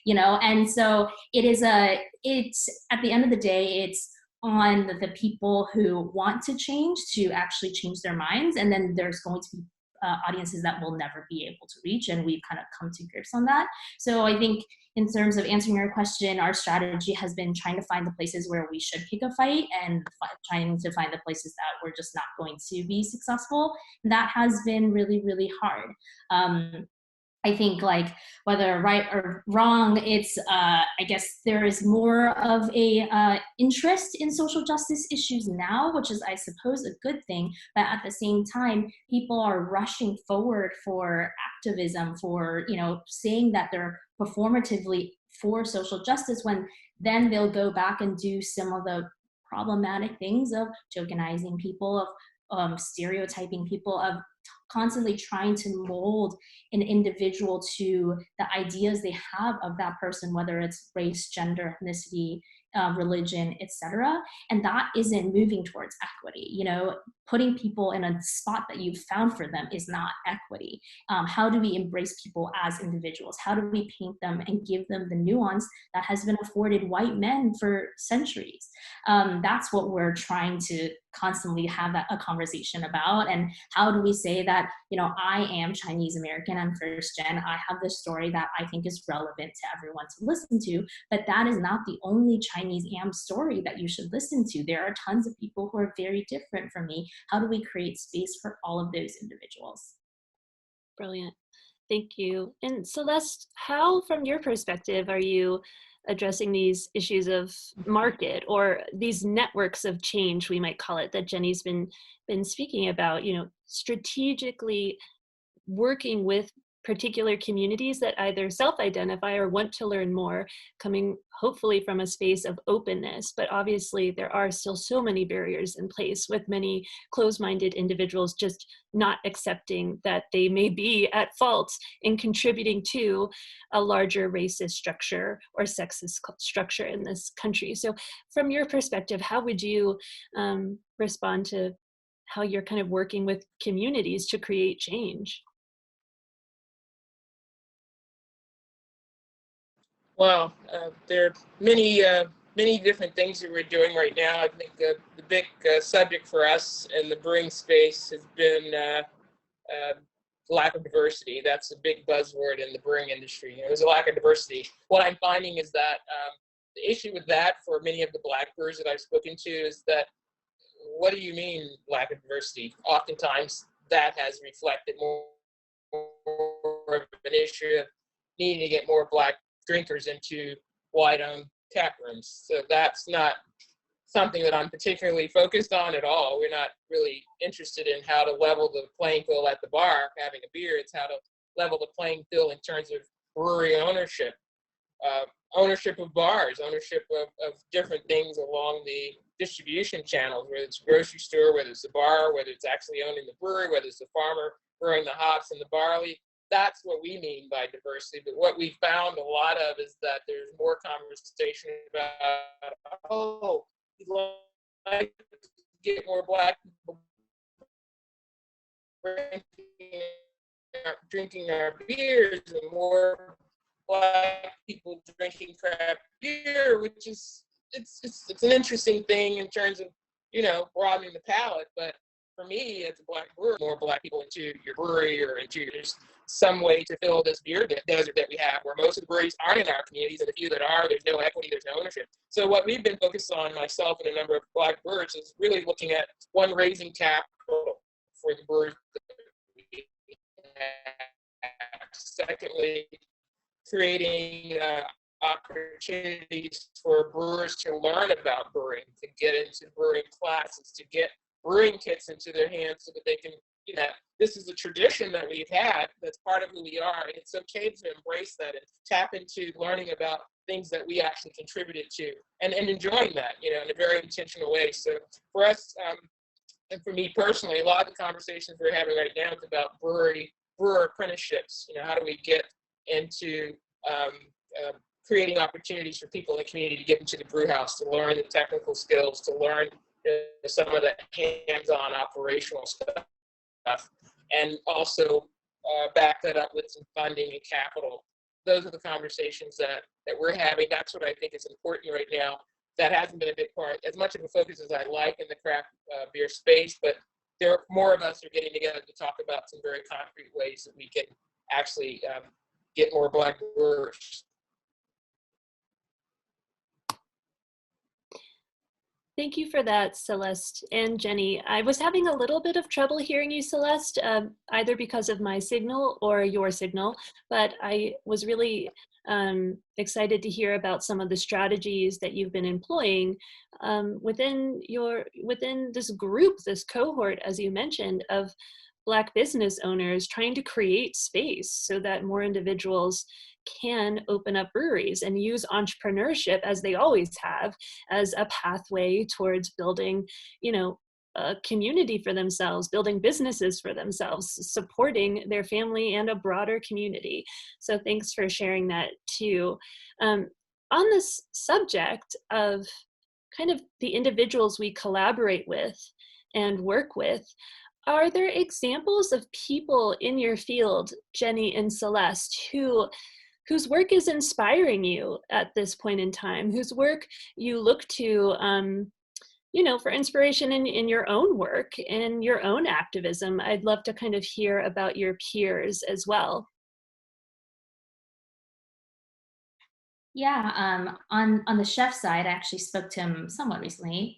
And so it's at the end of the day, it's on the people who want to change to actually change their minds. And then there's going to be audiences that will never be able to reach, and we've kind of come to grips on that. So I think in terms of answering your question, our strategy has been trying to find the places where we should pick a fight and trying to find the places that we're just not going to be successful. That has been really, really hard. I think like whether right or wrong, it's I guess there is more of a interest in social justice issues now, which is I suppose a good thing. But at the same time, people are rushing forward for activism, for saying that they're performatively for social justice, when then they'll go back and do some of the problematic things of tokenizing people, of stereotyping people, of constantly trying to mold an individual to the ideas they have of that person, whether it's race, gender, ethnicity, religion, etc. And that isn't moving towards equity. Putting people in a spot that you've found for them is not equity. How do we embrace people as individuals? How do we paint them and give them the nuance that has been afforded white men for centuries? That's what we're trying to constantly have a conversation about. And how do we say that, I am Chinese American, I'm first gen, I have this story that I think is relevant to everyone to listen to, but that is not the only Chinese Am story that you should listen to. There are tons of people who are very different from me. How do we create space for all of those individuals? Brilliant. Thank you. And Celeste, how, from your perspective, are you addressing these issues of market, or these networks of change, we might call it, that Jenny's been speaking about, strategically working with particular communities that either self-identify or want to learn more, coming hopefully from a space of openness. But obviously there are still so many barriers in place, with many closed-minded individuals just not accepting that they may be at fault in contributing to a larger racist structure or sexist structure in this country. So from your perspective, how would you respond to how you're kind of working with communities to create change? Well, there are many different things that we're doing right now. I think the big subject for us in the brewing space has been lack of diversity. That's a big buzzword in the brewing industry. There's a lack of diversity. What I'm finding is that the issue with that for many of the Black brewers that I've spoken to is that, what do you mean lack of diversity? Oftentimes that has reflected more of an issue of needing to get more Black drinkers into white-owned tap rooms. So that's not something that I'm particularly focused on at all. We're not really interested in how to level the playing field at the bar having a beer. It's how to level the playing field in terms of brewery ownership, ownership of bars, ownership of different things along the distribution channels, whether it's a grocery store, whether it's a bar, whether it's actually owning the brewery, whether it's the farmer growing the hops and the barley. That's what we mean by diversity. But what we found a lot of is that there's more conversation about, oh, we like get more Black people drinking our beers and more Black people drinking craft beer, which is it's an interesting thing in terms of, you know, broadening the palate. But for me, as a Black brewer, more Black people into your brewery or into there's some way to fill this beer desert that we have, where most of the breweries aren't in our communities, and the few that are, there's no equity, there's no ownership. So what we've been focused on, myself and a number of Black brewers, is really looking at, one, raising capital for the brewers that we have. Secondly, creating opportunities for brewers to learn about brewing, to get into brewing classes, to get brewing kits into their hands so that they can, you know, this is a tradition that we've had that's part of who we are. And it's okay to embrace that and tap into learning about things that we actually contributed to and enjoying that, you know, in a very intentional way. So for us, and for me personally, a lot of the conversations we're having right now is about brewer apprenticeships. You know, how do we get into creating opportunities for people in the community to get into the brew house, to learn the technical skills, to learn some of the hands-on operational stuff, and also back that up with some funding and capital. Those are the conversations that we're having. That's what I think is important right now. That hasn't been a big part, as much of a focus as I like in the craft beer space, but there are more of us are getting together to talk about some very concrete ways that we can actually get more Black brewers. Thank you for that, Celeste and Jenny. I was having a little bit of trouble hearing you, Celeste, either because of my signal or your signal, but I was really excited to hear about some of the strategies that you've been employing within this group, this cohort, as you mentioned, of Black business owners trying to create space so that more individuals can open up breweries and use entrepreneurship, as they always have, as a pathway towards building, you know, a community for themselves, building businesses for themselves, supporting their family and a broader community. So thanks for sharing that too. On this subject of kind of the individuals we collaborate with and work with, are there examples of people in your field, Jenny and Celeste, whose work is inspiring you at this point in time, whose work you look to, you know, for inspiration in your own work and your own activism? I'd love to kind of hear about your peers as well. Yeah, on the chef side, I actually spoke to him somewhat recently.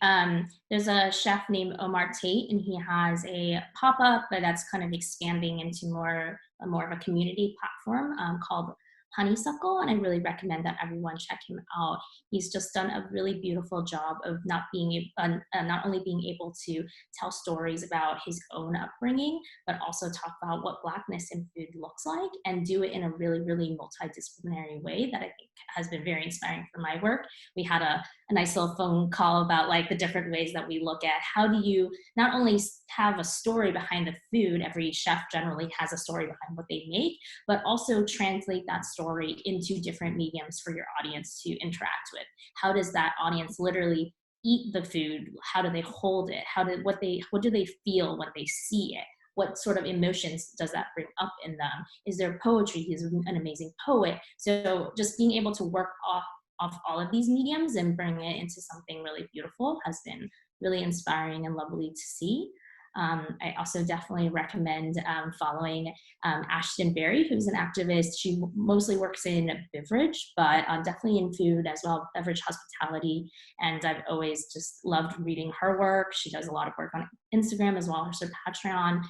There's a chef named Omar Tate, and he has a pop-up, but that's kind of expanding into more of a community platform called Honeysuckle, and I really recommend that everyone check him out. He's just done a really beautiful job of not only being able to tell stories about his own upbringing, but also talk about what Blackness in food looks like, and do it in a really, really multidisciplinary way that I think has been very inspiring for my work. We had a nice little phone call about like the different ways that we look at how do you not only have a story behind the food, every chef generally has a story behind what they make, but also translate that story into different mediums for your audience to interact with. How does that audience literally eat the food? How do they hold it? What do they feel when they see it? What sort of emotions does that bring up in them? Is there poetry? He's an amazing poet. So just being able to work off all of these mediums and bring it into something really beautiful has been really inspiring and lovely to see. I also definitely recommend following Ashton Berry, who's an activist. She mostly works in beverage, but definitely in food as well, beverage hospitality. And I've always just loved reading her work. She does a lot of work on Instagram as well as her Patreon,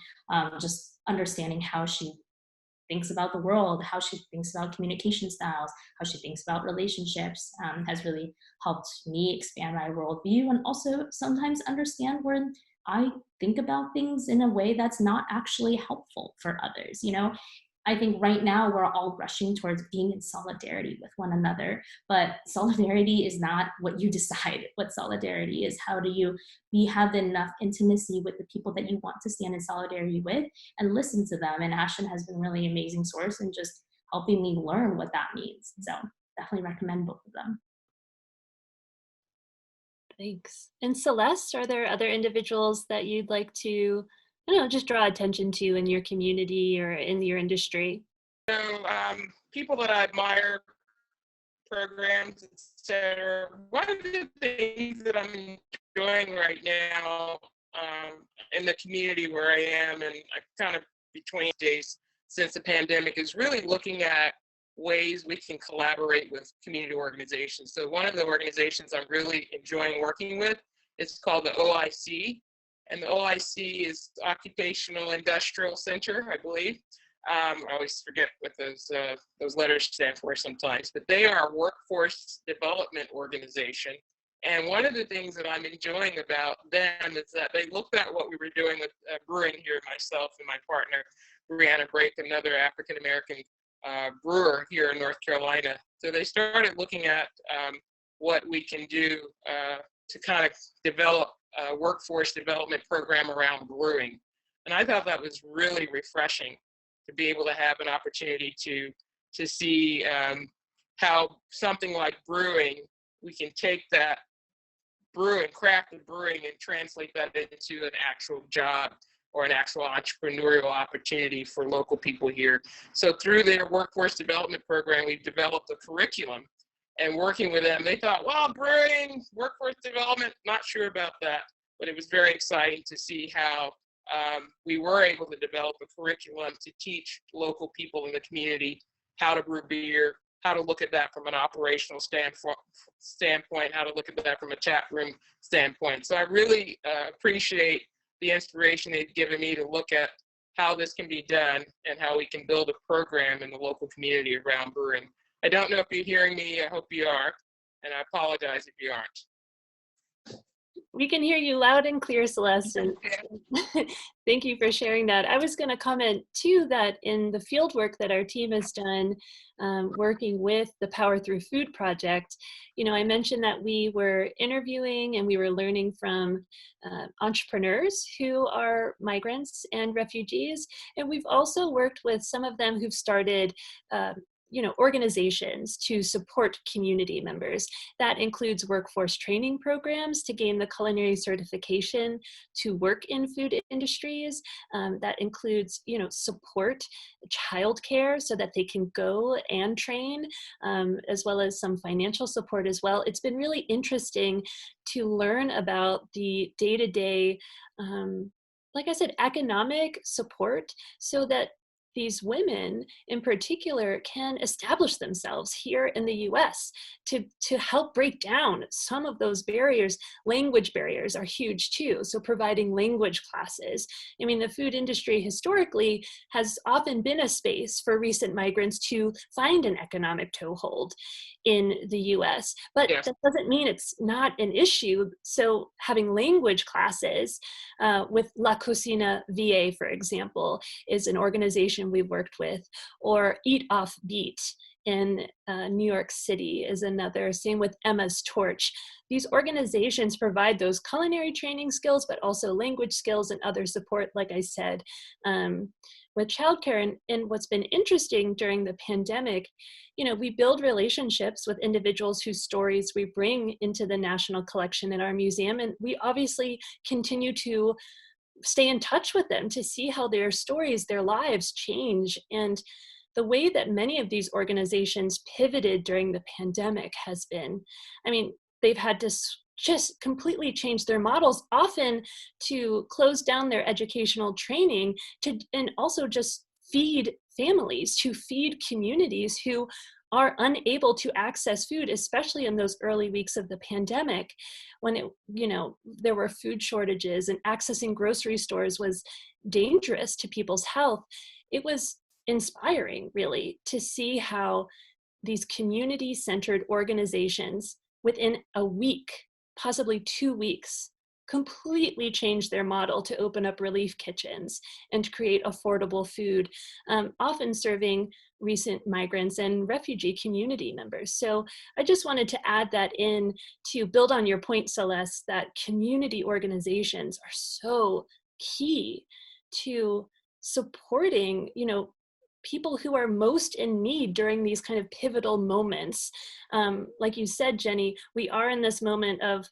just understanding how she thinks about the world, how she thinks about communication styles, how she thinks about relationships, has really helped me expand my worldview and also sometimes understand where I think about things in a way that's not actually helpful for others. You know, I think right now we're all rushing towards being in solidarity with one another, but solidarity is not what you decide what solidarity is. How do you have enough intimacy with the people that you want to stand in solidarity with and listen to them? And Ashton has been really amazing source in just helping me learn what that means. So definitely recommend both of them. Thanks. And Celeste, are there other individuals that you'd like to, I don't know, just draw attention to in your community or in your industry? So people that I admire, programs, etc. One of the things that I'm enjoying right now in the community where I am, and I kind of between days since the pandemic, is really looking at ways we can collaborate with community organizations. So one of the organizations I'm really enjoying working with is called the OIC, and the OIC is Occupational Industrial Center, I believe. I always forget what those letters stand for sometimes, but they are a workforce development organization. And one of the things that I'm enjoying about them is that they looked at what we were doing with brewing here, myself and my partner, Brianna Brake, another African-American brewer here in North Carolina. So they started looking at what we can do to kind of develop a workforce development program around brewing. And I thought that was really refreshing to be able to have an opportunity to see how something like brewing, we can take that brewing, craft of brewing, and translate that into an actual job or an actual entrepreneurial opportunity for local people here. So through their workforce development program, we've developed a curriculum, and working with them, they thought, well, brewing, workforce development, not sure about that, but it was very exciting to see how we were able to develop a curriculum to teach local people in the community how to brew beer, how to look at that from an operational standpoint, how to look at that from a tap room standpoint. So I really appreciate the inspiration they've given me to look at how this can be done and how we can build a program in the local community around brewing. I don't know if you're hearing me. I hope you are, and I apologize if you aren't. We can hear you loud and clear, Celeste, and thank you for sharing that. I was going to comment too that in the field work that our team has done, working with the Power Through Food Project, you know, I mentioned that we were interviewing and we were learning from entrepreneurs who are migrants and refugees, and we've also worked with some of them who've started you know, organizations to support community members. That includes workforce training programs to gain the culinary certification to work in food industries. That includes, you know, support childcare so that they can go and train, as well as some financial support as well. It's been really interesting to learn about the day-to-day, like I said, economic support so that these women in particular can establish themselves here in the US to help break down some of those barriers. Language barriers are huge too, so providing language classes. I mean, the food industry historically has often been a space for recent migrants to find an economic toehold in the US, but Yes. that doesn't mean it's not an issue. So having language classes with La Cocina VA, for example, is an organization we've worked with, or Eat Off Beat in New York City is another, same with Emma's Torch. These organizations provide those culinary training skills, but also language skills and other support, like I said, with childcare. And what's been interesting during the pandemic, you know, we build relationships with individuals whose stories we bring into the National Collection in our museum, and we obviously continue to stay in touch with them to see how their stories, their lives change. And the way that many of these organizations pivoted during the pandemic has been, I mean, they've had to just completely change their models, often to close down their educational training and also just feed families, to feed communities who are unable to access food, especially in those early weeks of the pandemic, when it, you know, there were food shortages and accessing grocery stores was dangerous to people's health. It was inspiring, really, to see how these community-centered organizations within a week, possibly 2 weeks, completely changed their model to open up relief kitchens and to create affordable food, often serving recent migrants and refugee community members. So I just wanted to add that in to build on your point, Celeste, that community organizations are so key to supporting, you know, people who are most in need during these kind of pivotal moments. Like you said, Jenny, we are in this moment of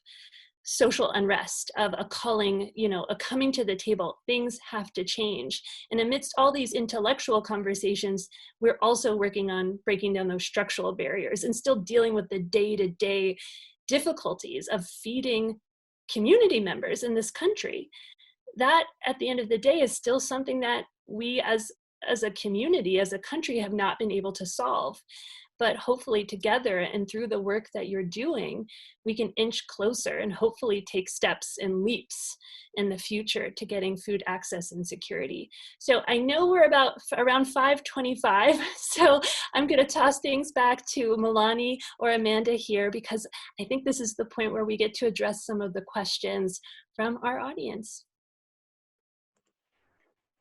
social unrest, of a culling, a coming to the table. Things have to change. And amidst all these intellectual conversations, we're also working on breaking down those structural barriers and still dealing with the day-to-day difficulties of feeding community members in this country. That, at the end of the day, is still something that we as a community, as a country, have not been able to solve. But hopefully together and through the work that you're doing, we can inch closer and hopefully take steps and leaps in the future to getting food access and security. So I know we're around 5:25, so I'm going to toss things back to Milani or Amanda here, because I think this is the point where we get to address some of the questions from our audience.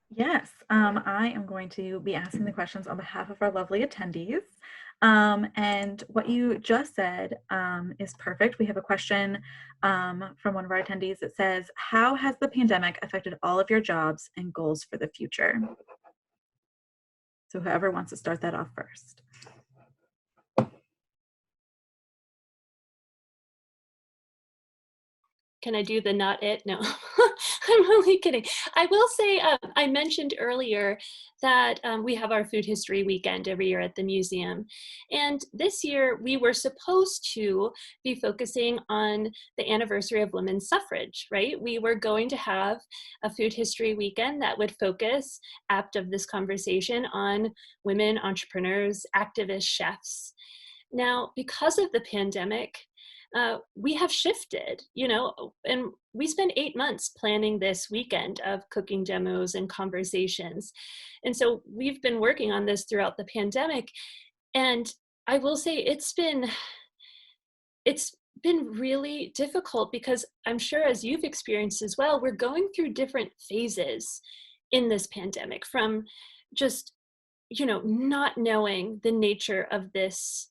Yes, I am going to be asking the questions on behalf of our lovely attendees. And what you just said is perfect. We have a question from one of our attendees that says, how has the pandemic affected all of your jobs and goals for the future? So whoever wants to start that off first. Can I do the not it? No, I'm only kidding. I will say, I mentioned earlier that we have our food history weekend every year at the museum. And this year we were supposed to be focusing on the anniversary of women's suffrage, right? We were going to have a food history weekend that would focus, apt of this conversation, on women entrepreneurs, activists, chefs. Now, because of the pandemic, we have shifted, and we spent 8 months planning this weekend of cooking demos and conversations. And so we've been working on this throughout the pandemic. And I will say it's been really difficult, because I'm sure, as you've experienced as well, we're going through different phases in this pandemic, from just, not knowing the nature of this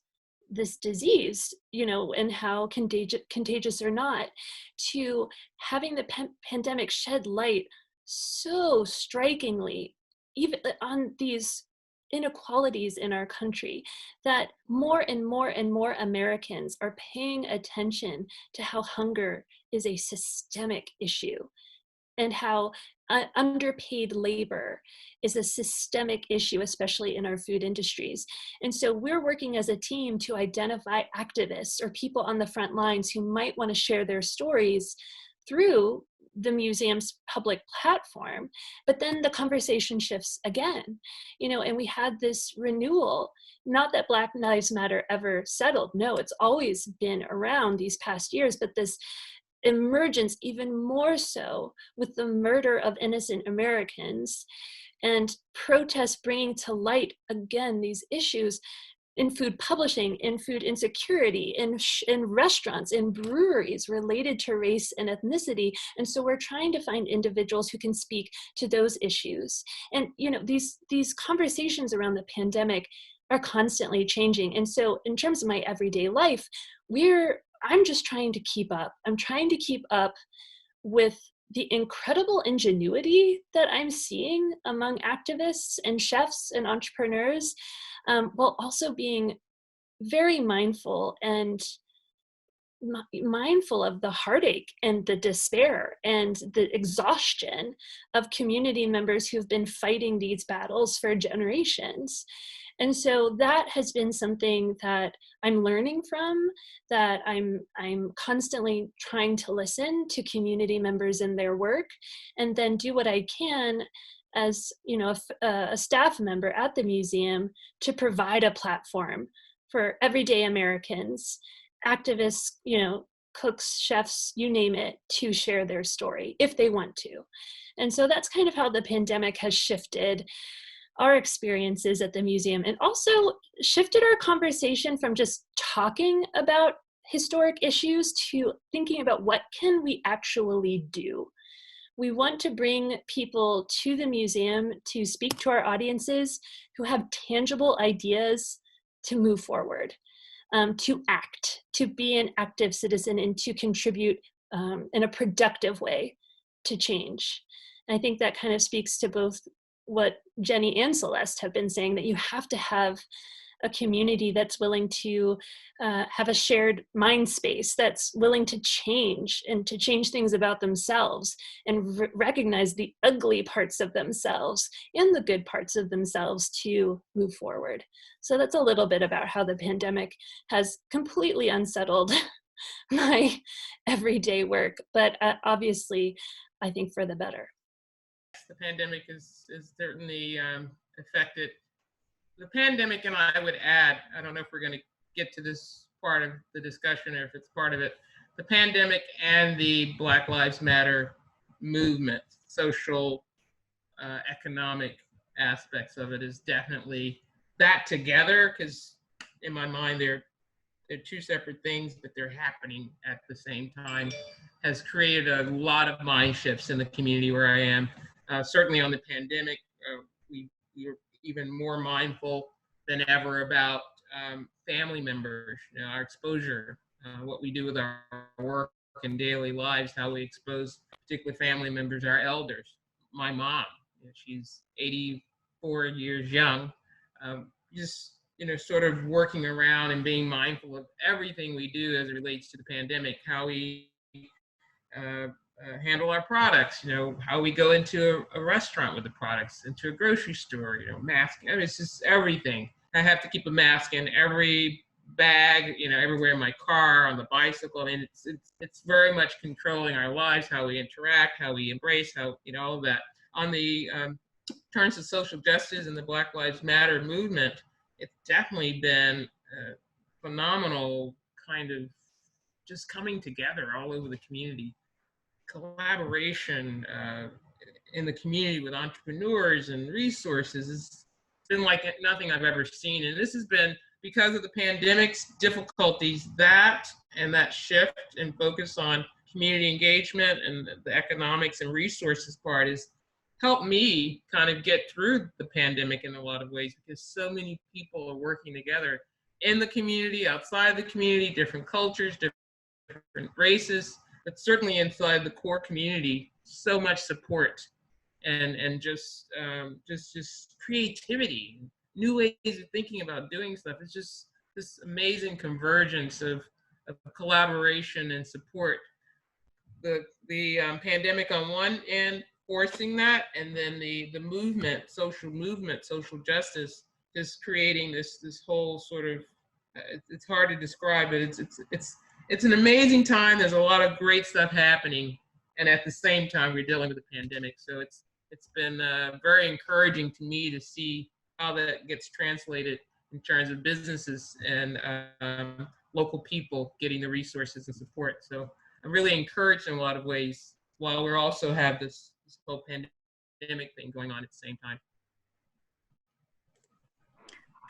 disease, and how contagious or not, to having the pandemic shed light so strikingly even on these inequalities in our country, that more and more and more Americans are paying attention to how hunger is a systemic issue, and how underpaid labor is a systemic issue, especially in our food industries. And so we're working as a team to identify activists or people on the front lines who might want to share their stories through the museum's public platform. But then the conversation shifts again, and we had this renewal. Not that Black Lives Matter ever settled. No, it's always been around these past years, but this emergence even more so with the murder of innocent Americans, and protests bringing to light again these issues in food publishing, in food insecurity, in restaurants, in breweries related to race and ethnicity. And so we're trying to find individuals who can speak to those issues. And these conversations around the pandemic are constantly changing. And so in terms of my everyday life, I'm just trying to keep up. I'm trying to keep up with the incredible ingenuity that I'm seeing among activists and chefs and entrepreneurs, while also being very mindful and mindful of the heartache and the despair and the exhaustion of community members who've been fighting these battles for generations. And so that has been something that I'm learning from, that I'm constantly trying to listen to community members in their work, and then do what I can as a staff member at the museum to provide a platform for everyday Americans, activists, cooks, chefs, you name it, to share their story if they want to. And so that's kind of how the pandemic has shifted our experiences at the museum, and also shifted our conversation from just talking about historic issues to thinking about what can we actually do. We want to bring people to the museum to speak to our audiences who have tangible ideas to move forward, to act, to be an active citizen, and to contribute in a productive way to change. And I think that kind of speaks to both what Jenny and Celeste have been saying, that you have to have a community that's willing to have a shared mind space, that's willing to change and to change things about themselves and recognize the ugly parts of themselves and the good parts of themselves to move forward. So that's a little bit about how the pandemic has completely unsettled my everyday work, but obviously, I think for the better. The pandemic is certainly affected. The pandemic, and I would add, I don't know if we're going to get to this part of the discussion or if it's part of it, the pandemic and the Black Lives Matter movement, social, economic aspects of it is definitely that together, because in my mind, they're two separate things, but they're happening at the same time, has created a lot of mind shifts in the community where I am. Certainly on the pandemic, we were even more mindful than ever about family members, our exposure, what we do with our work and daily lives, how we expose particular family members, our elders. My mom, she's 84 years young, just sort of working around and being mindful of everything we do as it relates to the pandemic, how we handle our products, how we go into a restaurant with the products, into a grocery store, mask. I mean, it's just everything. I have to keep a mask in every bag, everywhere in my car, on the bicycle. I mean, it's very much controlling our lives, how we interact, how we embrace, how, all of that. On the terms of social justice and the Black Lives Matter movement, it's definitely been a phenomenal kind of just coming together all over the community. Collaboration in the community with entrepreneurs and resources has been like nothing I've ever seen. And this has been because of the pandemic's difficulties, that shift and focus on community engagement and the economics and resources part has helped me kind of get through the pandemic in a lot of ways, because so many people are working together in the community, outside the community, different cultures, different races, but certainly inside the core community, so much support and just creativity, new ways of thinking about doing stuff. It's just this amazing convergence of collaboration and support. The pandemic on one end forcing that, and then the movement, social justice, just creating this whole sort of, it's hard to describe it. It's an amazing time. There's a lot of great stuff happening, and at the same time, we're dealing with the pandemic. So it's been very encouraging to me to see how that gets translated in terms of businesses and local people getting the resources and support. So I'm really encouraged in a lot of ways, while we also have this whole pandemic thing going on at the same time.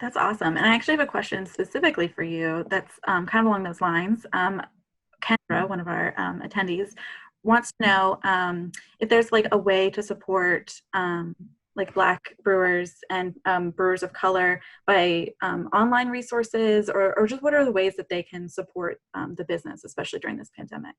That's awesome. And I actually have a question specifically for you that's kind of along those lines. Kendra, one of our attendees, wants to know if there's like a way to support like Black brewers and brewers of color by online resources, or just what are the ways that they can support the business, especially during this pandemic?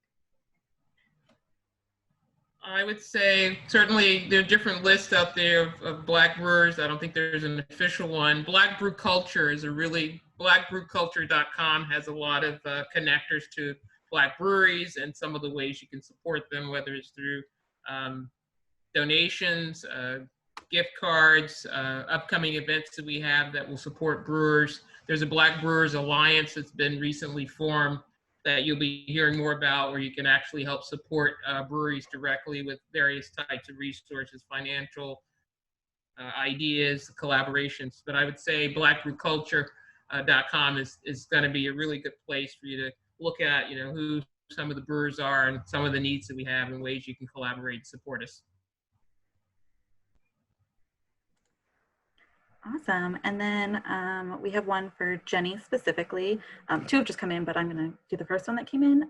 I would say certainly there are different lists out there of Black brewers. I don't think there's an official one. Black Brew Culture is blackbrewculture.com has a lot of connectors to Black breweries and some of the ways you can support them, whether it's through donations, gift cards, upcoming events that we have that will support brewers. There's a Black Brewers Alliance that's been recently formed that you'll be hearing more about, where you can actually help support breweries directly with various types of resources, financial ideas, collaborations. But I would say blackbrewculture.com is going to be a really good place for you to look at, who some of the brewers are and some of the needs that we have and ways you can collaborate and support us. Awesome. And then we have one for Jenny specifically. Two have just come in, but I'm going to do the first one that came in.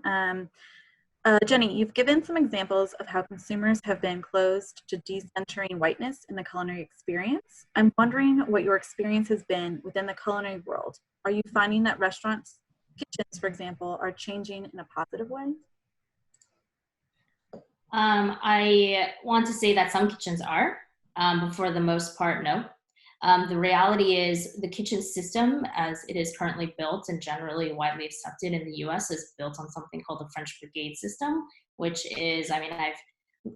Jenny, you've given some examples of how consumers have been closed to decentering whiteness in the culinary experience. I'm wondering what your experience has been within the culinary world. Are you finding that restaurants, kitchens, for example, are changing in a positive way? I want to say that some kitchens are, but for the most part, no. The reality is the kitchen system as it is currently built and generally widely accepted in the US is built on something called the French Brigade system, which is, I mean, I've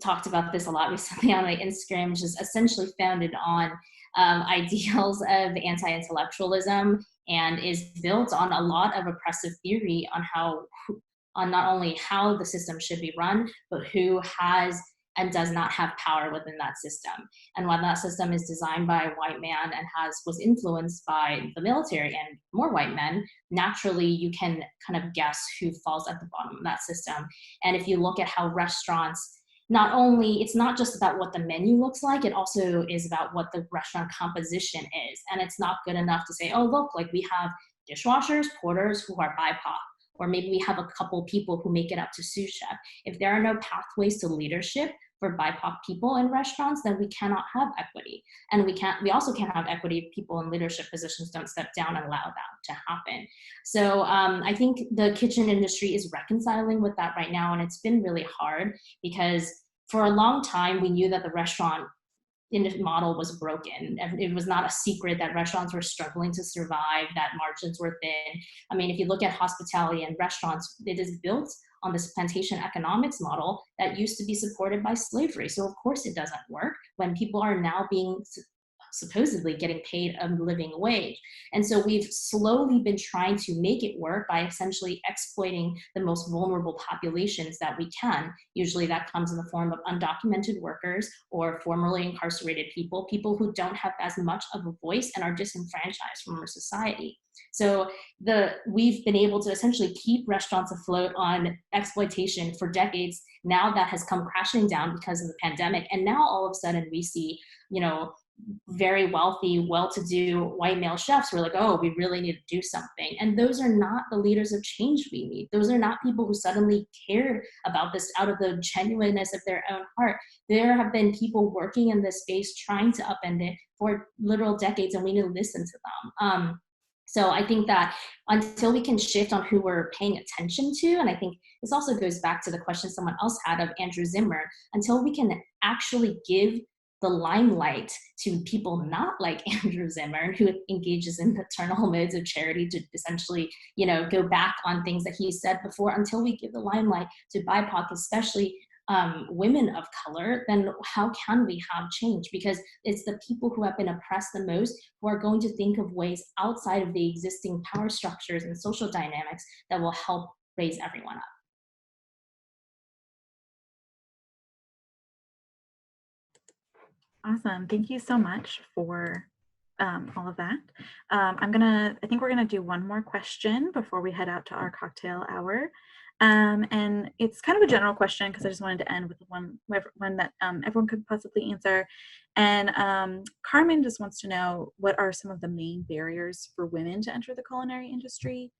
talked about this a lot recently on my Instagram, which is essentially founded on ideals of anti-intellectualism and is built on a lot of oppressive theory on not only how the system should be run, but who has and does not have power within that system. And while that system is designed by a white man and was influenced by the military and more white men, naturally you can kind of guess who falls at the bottom of that system. And if you look at how restaurants, not only, it's not just about what the menu looks like, it also is about what the restaurant composition is. And it's not good enough to say, oh, look, like we have dishwashers, porters who are BIPOC, or maybe we have a couple people who make it up to sous chef. If there are no pathways to leadership for BIPOC people in restaurants, then we cannot have equity. And we also can't have equity if people in leadership positions don't step down and allow that to happen. So I think the kitchen industry is reconciling with that right now. And it's been really hard because for a long time, we knew that the restaurant model was broken. It was not a secret that restaurants were struggling to survive, that margins were thin. I mean, if you look at hospitality and restaurants, it is built on this plantation economics model that used to be supported by slavery. So of course it doesn't work when people are now being supposedly getting paid a living wage. And so we've slowly been trying to make it work by essentially exploiting the most vulnerable populations that we can. Usually that comes in the form of undocumented workers or formerly incarcerated people, people who don't have as much of a voice and are disenfranchised from our society. So we've been able to essentially keep restaurants afloat on exploitation for decades. Now that has come crashing down because of the pandemic. And now all of a sudden we see, very wealthy, well-to-do white male chefs who are like, oh, we really need to do something. And those are not the leaders of change we need. Those are not people who suddenly care about this out of the genuineness of their own heart. There have been people working in this space trying to upend it for literal decades, and we need to listen to them. So I think that until we can shift on who we're paying attention to, and I think this also goes back to the question someone else had of Andrew Zimmern, until we can actually give the limelight to people not like Andrew Zimmern, who engages in paternal modes of charity to essentially, go back on things that he said before, until we give the limelight to BIPOC, especially women of color, then how can we have change? Because it's the people who have been oppressed the most who are going to think of ways outside of the existing power structures and social dynamics that will help raise everyone up. Awesome. Thank you so much for all of that. I think we're gonna do one more question before we head out to our cocktail hour. And it's kind of a general question because I just wanted to end with one that everyone could possibly answer. And Carmen just wants to know, what are some of the main barriers for women to enter the culinary industry?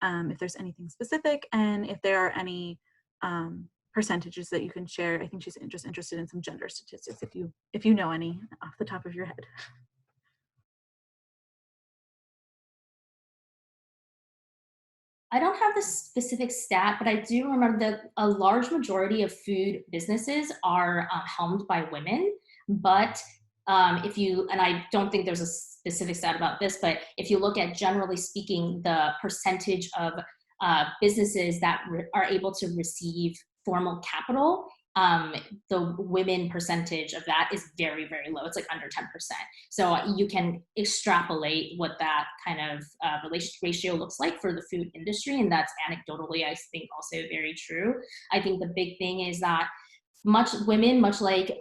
If there's anything specific, and if there are any percentages that you can share. I think she's just interested in some gender statistics, if you know any off the top of your head. I don't have the specific stat, but I do remember that a large majority of food businesses are helmed by women. But and I don't think there's a specific stat about this, but if you look at, generally speaking, the percentage of businesses that are able to receive formal capital, the women percentage of that is very, very low. It's like under 10%. So you can extrapolate what that kind of ratio looks like for the food industry. And that's anecdotally, I think, also very true. I think the big thing is that women, much like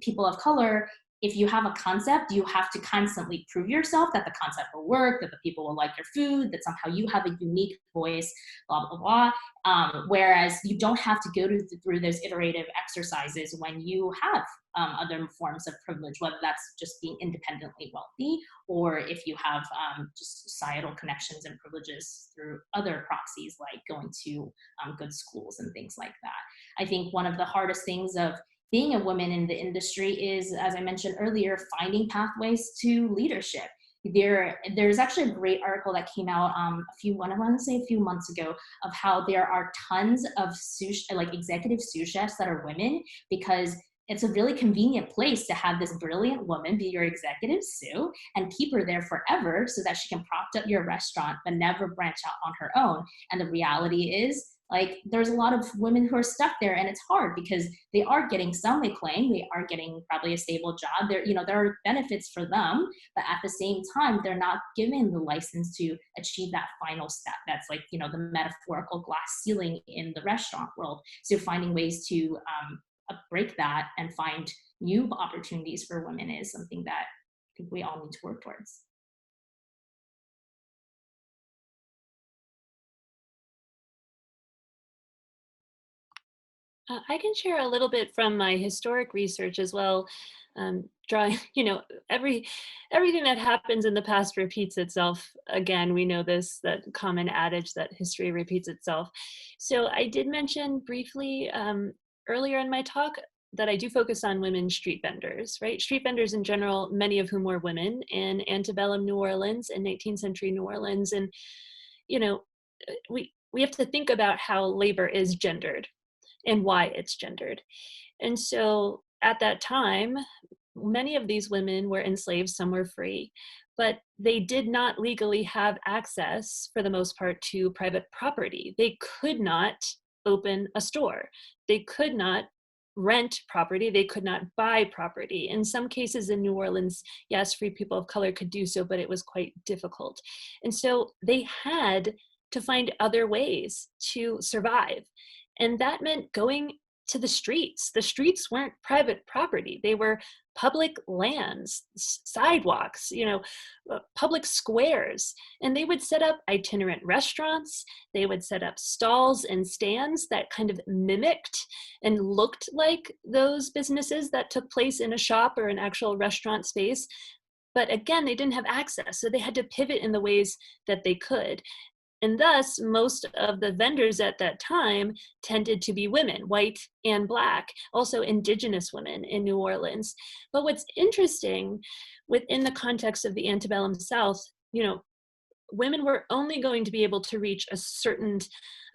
people of color, if you have a concept, you have to constantly prove yourself that the concept will work, that the people will like your food, that somehow you have a unique voice, blah, blah, blah. Whereas you don't have to go through those iterative exercises when you have other forms of privilege, whether that's just being independently wealthy, or if you have just societal connections and privileges through other proxies, like going to good schools and things like that. I think one of the hardest things of being a woman in the industry is, as I mentioned earlier, finding pathways to leadership. There's actually a great article that came out I want to say a few months ago, of how there are tons of executive sous chefs that are women, because it's a really convenient place to have this brilliant woman be your executive, Sue, and keep her there forever so that she can prop up your restaurant but never branch out on her own. And the reality is, like, there's a lot of women who are stuck there, and it's hard because they are getting some, they claim they are getting probably a stable job. There, you know, there are benefits for them, but at the same time, they're not given the license to achieve that final step. That's like, you know, the metaphorical glass ceiling in the restaurant world. So finding ways to break that and find new opportunities for women is something that I think we all need to work towards. I can share a little bit from my historic research as well. Drawing, you know, everything that happens in the past repeats itself. Again, we know this, that common adage that history repeats itself. So I did mention briefly earlier in my talk that I do focus on women street vendors, right? Street vendors in general, many of whom were women in antebellum New Orleans and 19th century New Orleans. And, you know, we have to think about how labor is gendered and why it's gendered. And so at that time, many of these women were enslaved, some were free, but they did not legally have access, for the most part, to private property. They could not open a store. They could not rent property. They could not buy property. In some cases in New Orleans, yes, free people of color could do so, but it was quite difficult. And so they had to find other ways to survive. And that meant going to the streets. The streets weren't private property. They were public lands, sidewalks, you know, public squares. And they would set up itinerant restaurants. They would set up stalls and stands that kind of mimicked and looked like those businesses that took place in a shop or an actual restaurant space. But again, they didn't have access. So they had to pivot in the ways that they could. And thus, most of the vendors at that time tended to be women, white and Black, also indigenous women in New Orleans. But what's interesting within the context of the antebellum South, you know, women were only going to be able to reach a certain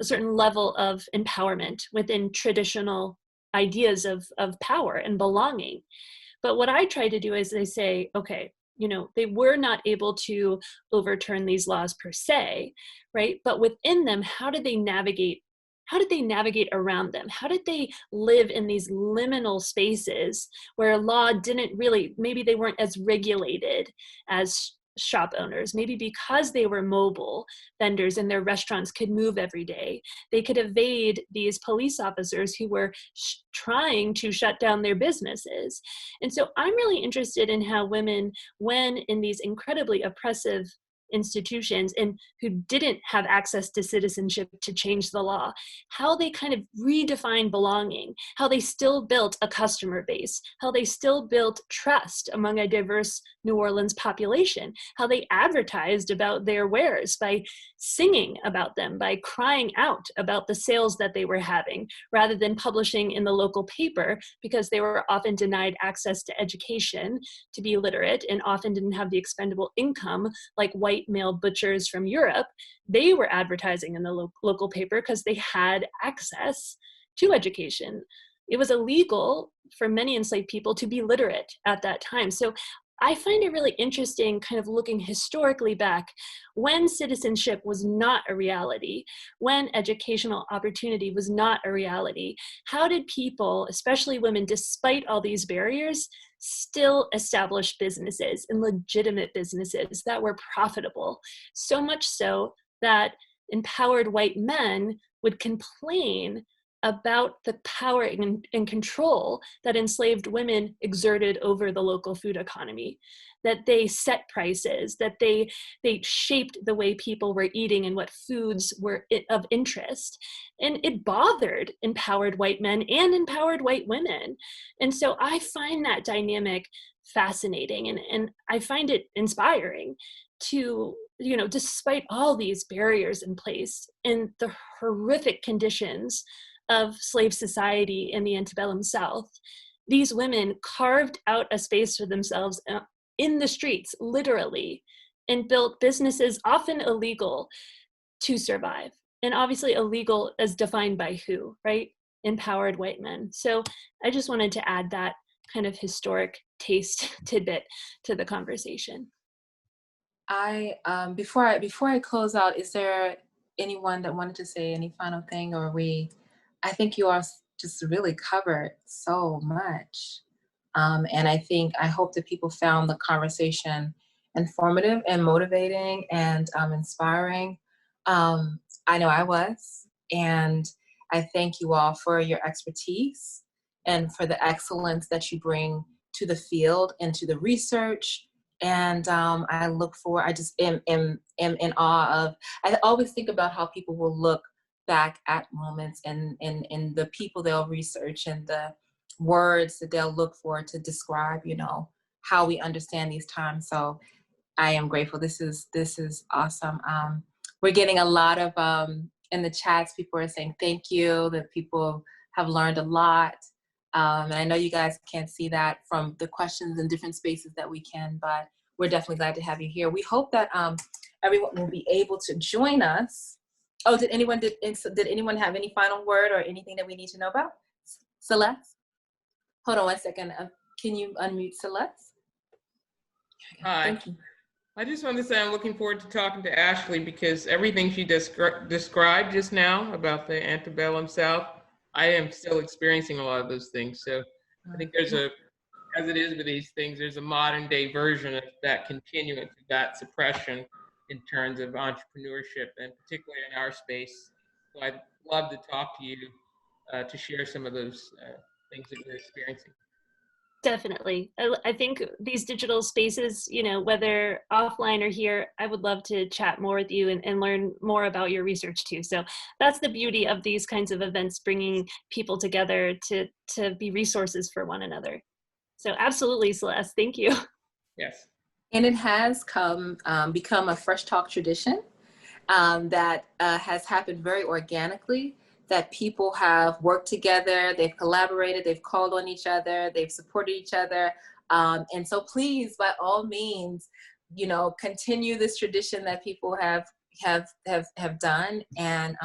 level of empowerment within traditional ideas of power and belonging. But what I try to do is I say, okay, you know, they were not able to overturn these laws per se, right? But within them, how did they navigate around them? How did they live in these liminal spaces where law didn't really, maybe they weren't as regulated as shop owners, maybe because they were mobile vendors and their restaurants could move every day. They could evade these police officers who were trying to shut down their businesses. And so I'm really interested in how women, when in these incredibly oppressive institutions and who didn't have access to citizenship to change the law, how they kind of redefined belonging, how they still built a customer base, how they still built trust among a diverse New Orleans population, how they advertised about their wares by singing about them, by crying out about the sales that they were having, rather than publishing in the local paper, because they were often denied access to education, to be literate, and often didn't have the expendable income like white male butchers from Europe. They were advertising in the local paper because they had access to education. It was illegal for many enslaved people to be literate at that time. So I find it really interesting, kind of looking historically back, when citizenship was not a reality, when educational opportunity was not a reality, how did people, especially women, despite all these barriers, still establish businesses and legitimate businesses that were profitable? So much so that empowered white men would complain about the power and control that enslaved women exerted over the local food economy, that they set prices, that they shaped the way people were eating and what foods were of interest. And it bothered empowered white men and empowered white women. And so I find that dynamic fascinating, and I find it inspiring to, you know, despite all these barriers in place and the horrific conditions of slave society in the antebellum South, these women carved out a space for themselves in the streets, literally, and built businesses, often illegal, to survive. And obviously illegal as defined by who, right? empowered white men. So I just wanted to add that kind of historic taste tidbit to the conversation. Before I close out, is there anyone that wanted to say any final thing, or I think you all just really covered so much. And I hope that people found the conversation informative and motivating and inspiring. I know I was, and I thank you all for your expertise and for the excellence that you bring to the field and to the research. And I just am in awe of, I always think about how people will look back at moments and the people they'll research and the words that they'll look for to describe, how we understand these times. So I am grateful. This is awesome. We're getting a lot of, in the chats, people are saying thank you, that people have learned a lot. And I know you guys can't see that from the questions in different spaces that we can, but we're definitely glad to have you here. We hope that everyone will be able to join us. Oh, did anyone have any final word or anything that we need to know about? Celeste? Hold on 1 second. Can you unmute Celeste? Hi. Thank you. I just want to say I'm looking forward to talking to Ashley, because everything she described just now about the antebellum South, I am still experiencing a lot of those things. So I think as it is with these things, there's a modern day version of that continuance of that suppression in terms of entrepreneurship, and particularly in our space. So I'd love to talk to you to share some of those things that we're experiencing. Definitely. I think these digital spaces, whether offline or here, I would love to chat more with you and learn more about your research too. So that's the beauty of these kinds of events, bringing people together to be resources for one another. So absolutely, Celeste, thank you. Yes. And it has become a Fresh Talk tradition that has happened very organically, that people have worked together, they've collaborated, they've called on each other, they've supported each other. And so please, by all means, continue this tradition that people have done. And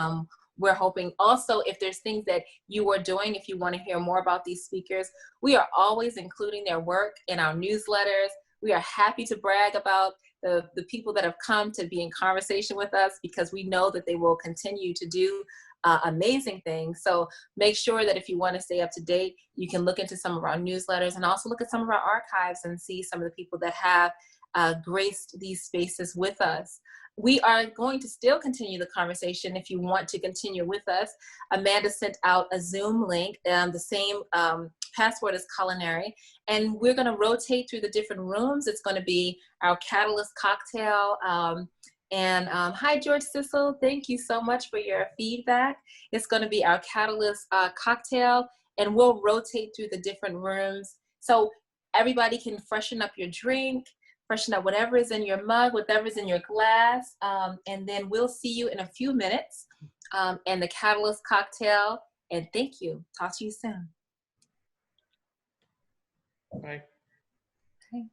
we're hoping also, if there's things that you are doing, if you want to hear more about these speakers, we are always including their work in our newsletters. We are happy to brag about the people that have come to be in conversation with us, because we know that they will continue to do amazing things. So make sure that if you want to stay up to date, you can look into some of our newsletters and also look at some of our archives and see some of the people that have graced these spaces with us. We are going to still continue the conversation if you want to continue with us. Amanda sent out a Zoom link, the same password as culinary, and we're going to rotate through the different rooms. It's going to be our Catalyst cocktail. And hi, George Sissel. Thank you so much for your feedback. It's going to be our Catalyst cocktail, and we'll rotate through the different rooms. So everybody can freshen up your drink, freshen up whatever is in your mug, whatever's in your glass. And then we'll see you in a few minutes and the Catalyst cocktail. And thank you. Talk to you soon. Bye. Okay.